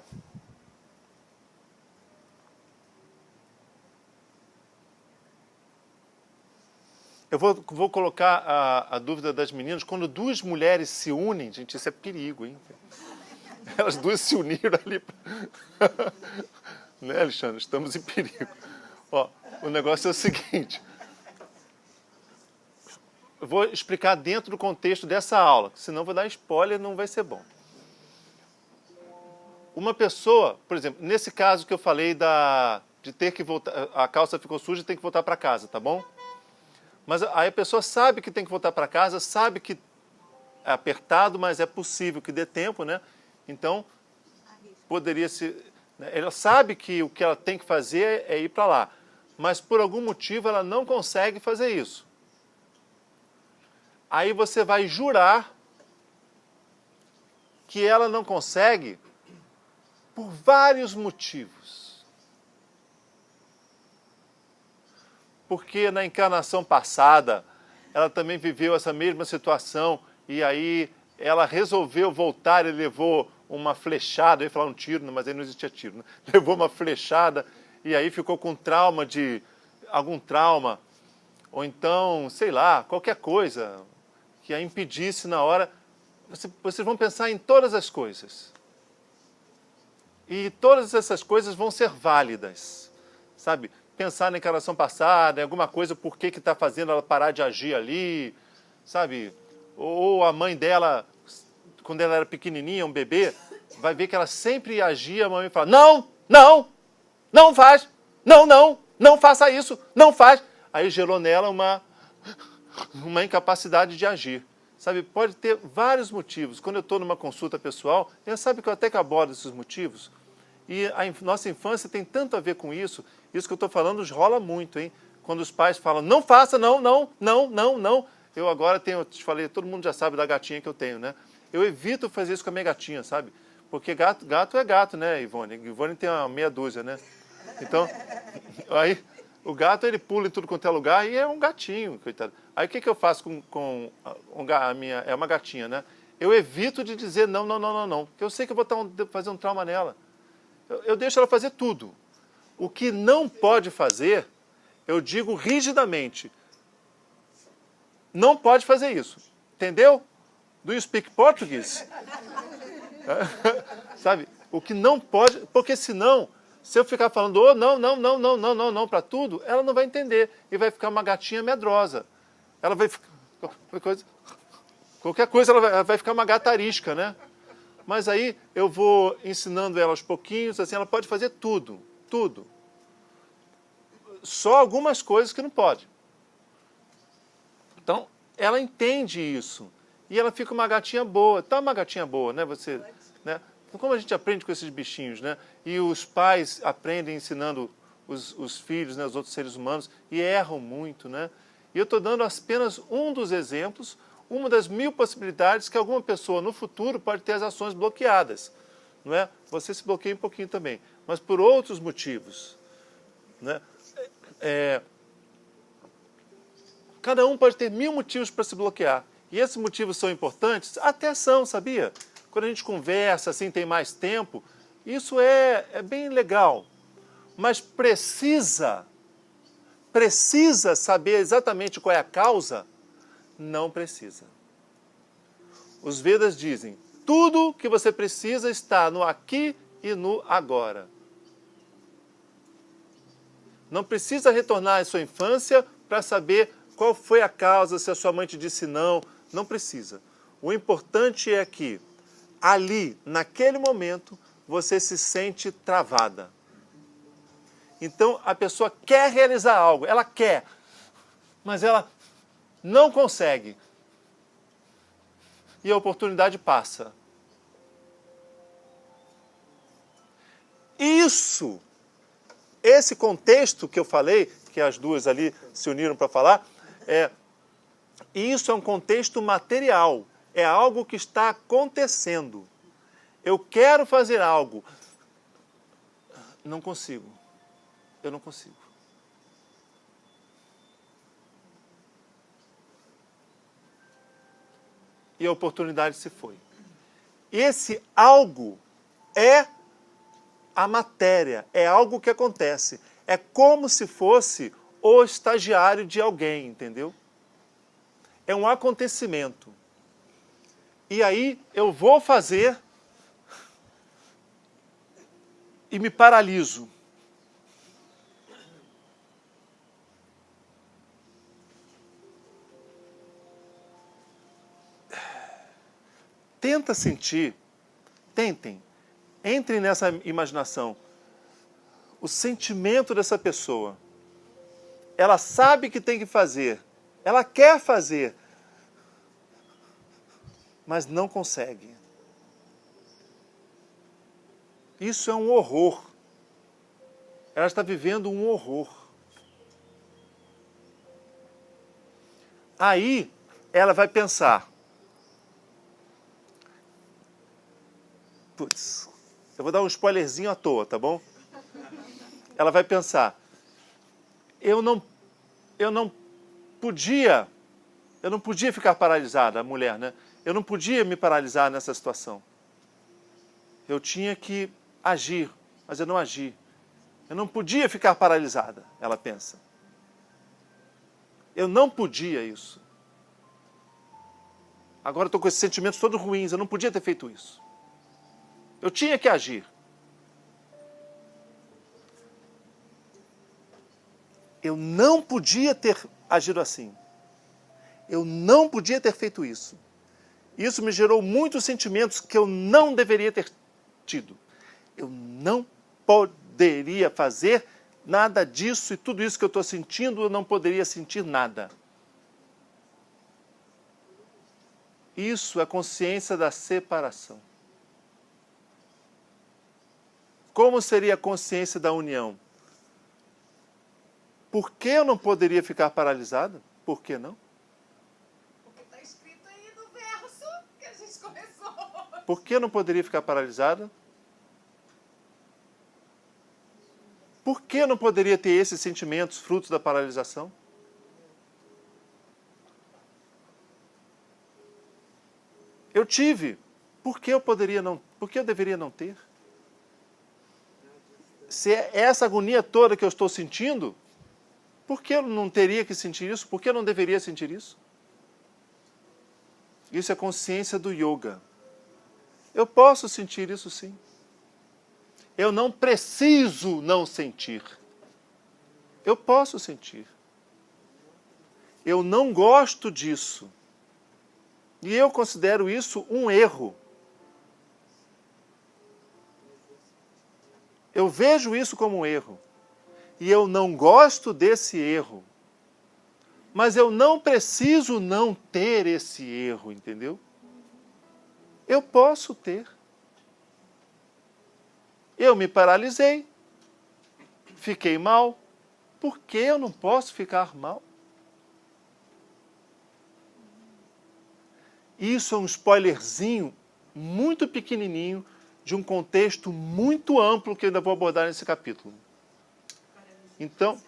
Speaker 1: Eu vou colocar a dúvida das meninas. Quando duas mulheres se unem, gente, isso é perigo, hein? Elas duas se uniram ali. Né, Alexandre? Estamos em perigo. Ó, o negócio é o seguinte. Eu vou explicar dentro do contexto dessa aula, senão eu vou dar spoiler e não vai ser bom. Uma pessoa, por exemplo, nesse caso que eu falei de ter que voltar, a calça ficou suja e tem que voltar para casa, tá bom? Mas aí a pessoa sabe que tem que voltar para casa, sabe que é apertado, mas é possível que dê tempo, né? Então, poderia se... Né? Ela sabe que o que ela tem que fazer é ir para lá, mas por algum motivo ela não consegue fazer isso. Aí você vai jurar que ela não consegue por vários motivos. Porque na encarnação passada, ela também viveu essa mesma situação e aí ela resolveu voltar e levou uma flechada, eu ia falar um tiro, mas aí não existia tiro, né? Levou uma flechada e aí ficou com trauma algum trauma, ou então, sei lá, qualquer coisa que a impedisse na hora. Vocês vão pensar em todas as coisas. E todas essas coisas vão ser válidas, sabe? Pensar na encarnação passada, em alguma coisa, por que está fazendo ela parar de agir ali, sabe? Ou a mãe dela, quando ela era pequenininha, um bebê, vai ver que ela sempre agia, a mãe fala, não, não, não faz, não, não, não faça isso, não faz. Aí gerou nela uma incapacidade de agir. Sabe, pode ter vários motivos. Quando eu estou numa consulta pessoal, sabe que eu até que abordo esses motivos. E a nossa infância tem tanto a ver com isso. Isso que eu estou falando rola muito, hein? Quando os pais falam, não faça, não, não, não, não, não. Eu agora tenho, eu te falei, todo mundo já sabe da gatinha que eu tenho, né? Eu evito fazer isso com a minha gatinha, sabe? Porque gato é gato, né, Ivone? Ivone tem uma meia dúzia, né? Então, aí o gato, ele pula em tudo quanto é lugar e é um gatinho, coitado. Aí o que eu faço com a minha... É uma gatinha, né? Eu evito de dizer não, não, não, não, não. Porque eu sei que eu vou fazer um trauma nela. Eu deixo ela fazer tudo. O que não pode fazer, eu digo rigidamente. Não pode fazer isso. Entendeu? Do you speak Portuguese? Sabe? O que não pode... Porque senão... Se eu ficar falando, oh, não, não, não, não, não, não, não, para tudo, ela não vai entender. E vai ficar uma gatinha medrosa. Ela vai ficar... Qualquer coisa, ela vai ficar uma gata arisca, né? Mas aí eu vou ensinando ela aos pouquinhos, assim, ela pode fazer tudo, tudo. Só algumas coisas que não pode. Então, ela entende isso. E ela fica uma gatinha boa. Tá uma gatinha boa, né? Você, né? Como a gente aprende com esses bichinhos, né? E os pais aprendem ensinando os filhos, né, os outros seres humanos, e erram muito, né? E eu estou dando apenas um dos exemplos, uma das 1000 possibilidades que alguma pessoa no futuro pode ter as ações bloqueadas, não é? Você se bloqueia um pouquinho também, mas por outros motivos, né? Cada um pode ter 1000 motivos para se bloquear. E esses motivos são importantes? Até são, sabia? Quando a gente conversa, assim, tem mais tempo, isso é bem legal. Mas precisa saber exatamente qual é a causa? Não precisa. Os Vedas dizem, tudo que você precisa está no aqui e no agora. Não precisa retornar à sua infância para saber qual foi a causa, se a sua mãe te disse não. Não precisa. O importante é que ali, naquele momento, você se sente travada. Então, a pessoa quer realizar algo, ela quer, mas ela não consegue. E a oportunidade passa. Esse contexto que eu falei, que as duas ali se uniram para falar, isso é um contexto material. É algo que está acontecendo. Eu quero fazer algo. Não consigo. Eu não consigo. E a oportunidade se foi. Esse algo é a matéria, é algo que acontece. É como se fosse o estagiário de alguém, entendeu? É um acontecimento. E aí eu vou fazer e me paraliso. Tenta sentir, tentem, entrem nessa imaginação, o sentimento dessa pessoa. Ela sabe que tem que fazer, ela quer fazer, mas não consegue. Isso é um horror. Ela está vivendo um horror. Aí ela vai pensar, putz, eu vou dar um spoilerzinho à toa, tá bom? Ela vai pensar, eu não podia ficar paralisada, a mulher, né? Eu não podia me paralisar nessa situação. Eu tinha que agir, mas eu não agi. Eu não podia ficar paralisada, ela pensa. Eu não podia isso. Agora estou com esses sentimentos todos ruins, eu não podia ter feito isso. Eu tinha que agir. Eu não podia ter agido assim. Eu não podia ter feito isso. Isso me gerou muitos sentimentos que eu não deveria ter tido. Eu não poderia fazer nada disso e tudo isso que eu estou sentindo, eu não poderia sentir nada. Isso é consciência da separação. Como seria a consciência da união? Por que eu não poderia ficar paralisado? Por que não?
Speaker 5: Porque está escrito aí no verso que a gente começou.
Speaker 1: Por que eu não poderia ficar paralisado? Por que eu não poderia ter esses sentimentos frutos da paralisação? Eu tive. Por que eu poderia não? Por que eu deveria não ter? Se é essa agonia toda que eu estou sentindo, por que eu não teria que sentir isso? Por que eu não deveria sentir isso? Isso é consciência do yoga. Eu posso sentir isso sim. Eu não preciso não sentir. Eu posso sentir. Eu não gosto disso. E eu considero isso um erro. Eu vejo isso como um erro. E eu não gosto desse erro. Mas eu não preciso não ter esse erro, entendeu? Eu posso ter. Eu me paralisei. Fiquei mal. Por que eu não posso ficar mal? Isso é um spoilerzinho muito pequenininho de um contexto muito amplo que eu ainda vou abordar nesse capítulo. Então,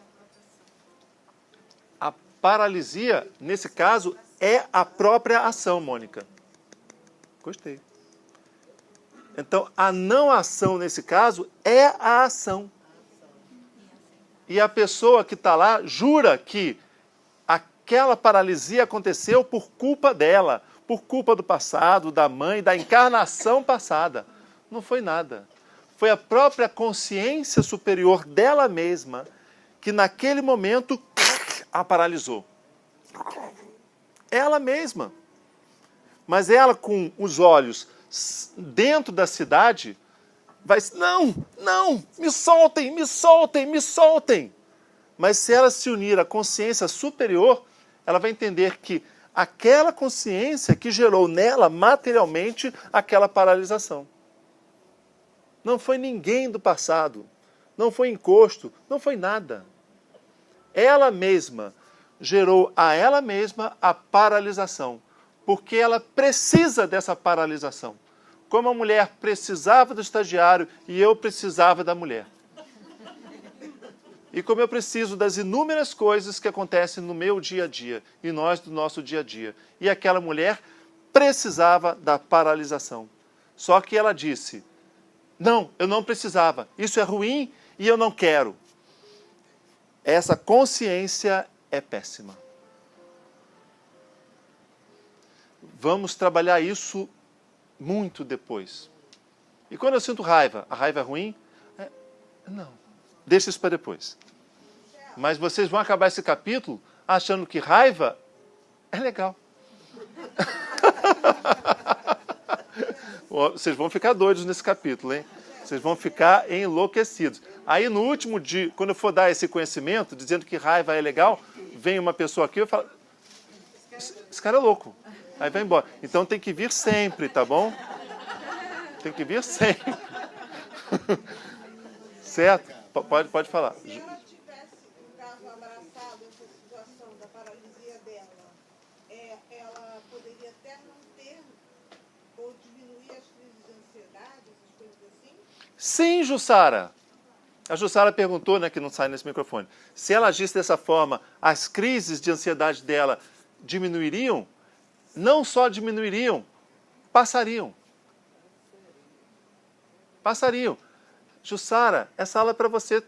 Speaker 1: a paralisia, nesse caso, é a própria ação, Mônica. Gostei. Então, a não ação, nesse caso, é a ação. E a pessoa que está lá jura que aquela paralisia aconteceu por culpa dela, por culpa do passado, da mãe, da encarnação passada. Não foi nada. Foi a própria consciência superior dela mesma que naquele momento a paralisou. Ela mesma. Mas ela com os olhos dentro da cidade vai, não, me soltem, me soltem, me soltem. Mas se ela se unir à consciência superior, ela vai entender que aquela consciência que gerou nela materialmente aquela paralisação. Não foi ninguém do passado, não foi encosto, não foi nada. Ela mesma gerou a ela mesma a paralisação, porque ela precisa dessa paralisação. Como a mulher precisava do estagiário e eu precisava da mulher. E como eu preciso das inúmeras coisas que acontecem no meu dia a dia, e nós do nosso dia a dia. E aquela mulher precisava da paralisação. Só que ela disse, não, eu não precisava, isso é ruim e eu não quero. Essa consciência é péssima. Vamos trabalhar isso muito depois. E quando eu sinto raiva, a raiva é ruim? Não, deixa isso para depois. Mas vocês vão acabar esse capítulo achando que raiva é legal. Vocês vão ficar doidos nesse capítulo, hein? Vocês vão ficar enlouquecidos. Aí no último dia, quando eu for dar esse conhecimento, dizendo que raiva é legal, vem uma pessoa aqui e fala, esse cara é louco. Aí vai embora. Então tem que vir sempre, tá bom? Tem que vir sempre. Certo? Pode falar.
Speaker 2: Se ela tivesse, no caso, abraçado essa situação da paralisia dela, ela poderia até não ter ou diminuir as crises de ansiedade, essas coisas assim?
Speaker 1: Sim, Jussara. A Jussara perguntou, né, que não sai nesse microfone. Se ela agisse dessa forma, as crises de ansiedade dela diminuiriam? Não só diminuiriam, passariam. Passariam. Jussara, essa aula é para você.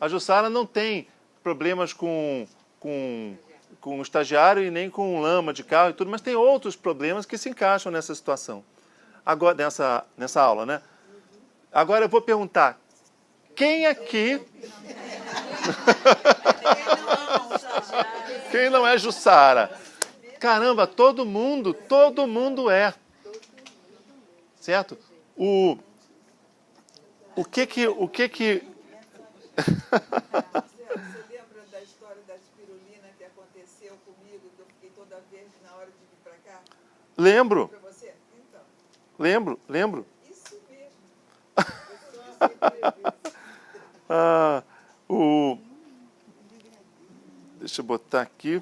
Speaker 1: A Jussara não tem problemas com o estagiário e nem com lama de carro e tudo, mas tem outros problemas que se encaixam nessa situação. Agora, nessa aula, né? Agora eu vou perguntar, quem aqui... Quem não é Jussara? Caramba, todo mundo é. Certo? O que que...
Speaker 3: Você lembra da história da espirulina que aconteceu comigo, que eu fiquei toda verde na hora de vir para cá?
Speaker 1: Lembro,
Speaker 3: Para você? Então,
Speaker 1: lembro.
Speaker 3: isso mesmo.
Speaker 1: Deixa eu botar aqui.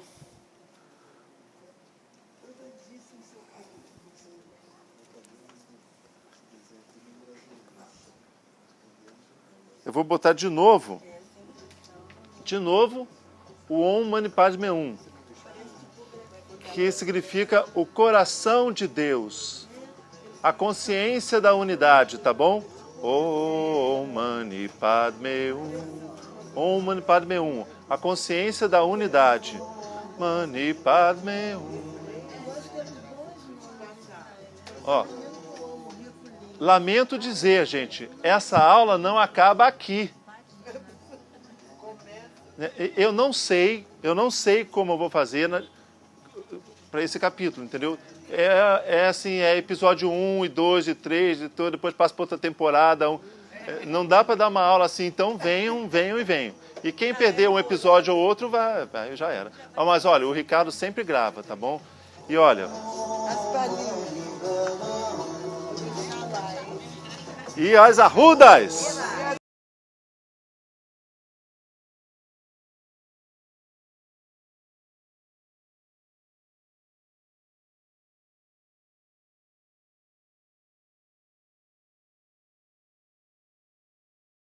Speaker 1: Eu vou botar de novo o Om Mani Padme Hum, que significa o coração de Deus, a consciência da unidade, tá bom? Om Mani Padme Hum, Om Mani Padme Hum, a consciência da unidade. Mani Padme Hum. Ó, lamento dizer, gente, essa aula não acaba aqui. Eu não sei como eu vou fazer para esse capítulo, entendeu? É episódio 1 e 2 e 3, e depois passa para outra temporada. Não dá para dar uma aula assim, então venham. E quem perder um episódio ou outro, vai já era. Mas olha, o Ricardo sempre grava, tá bom? E olha... E as arrudas!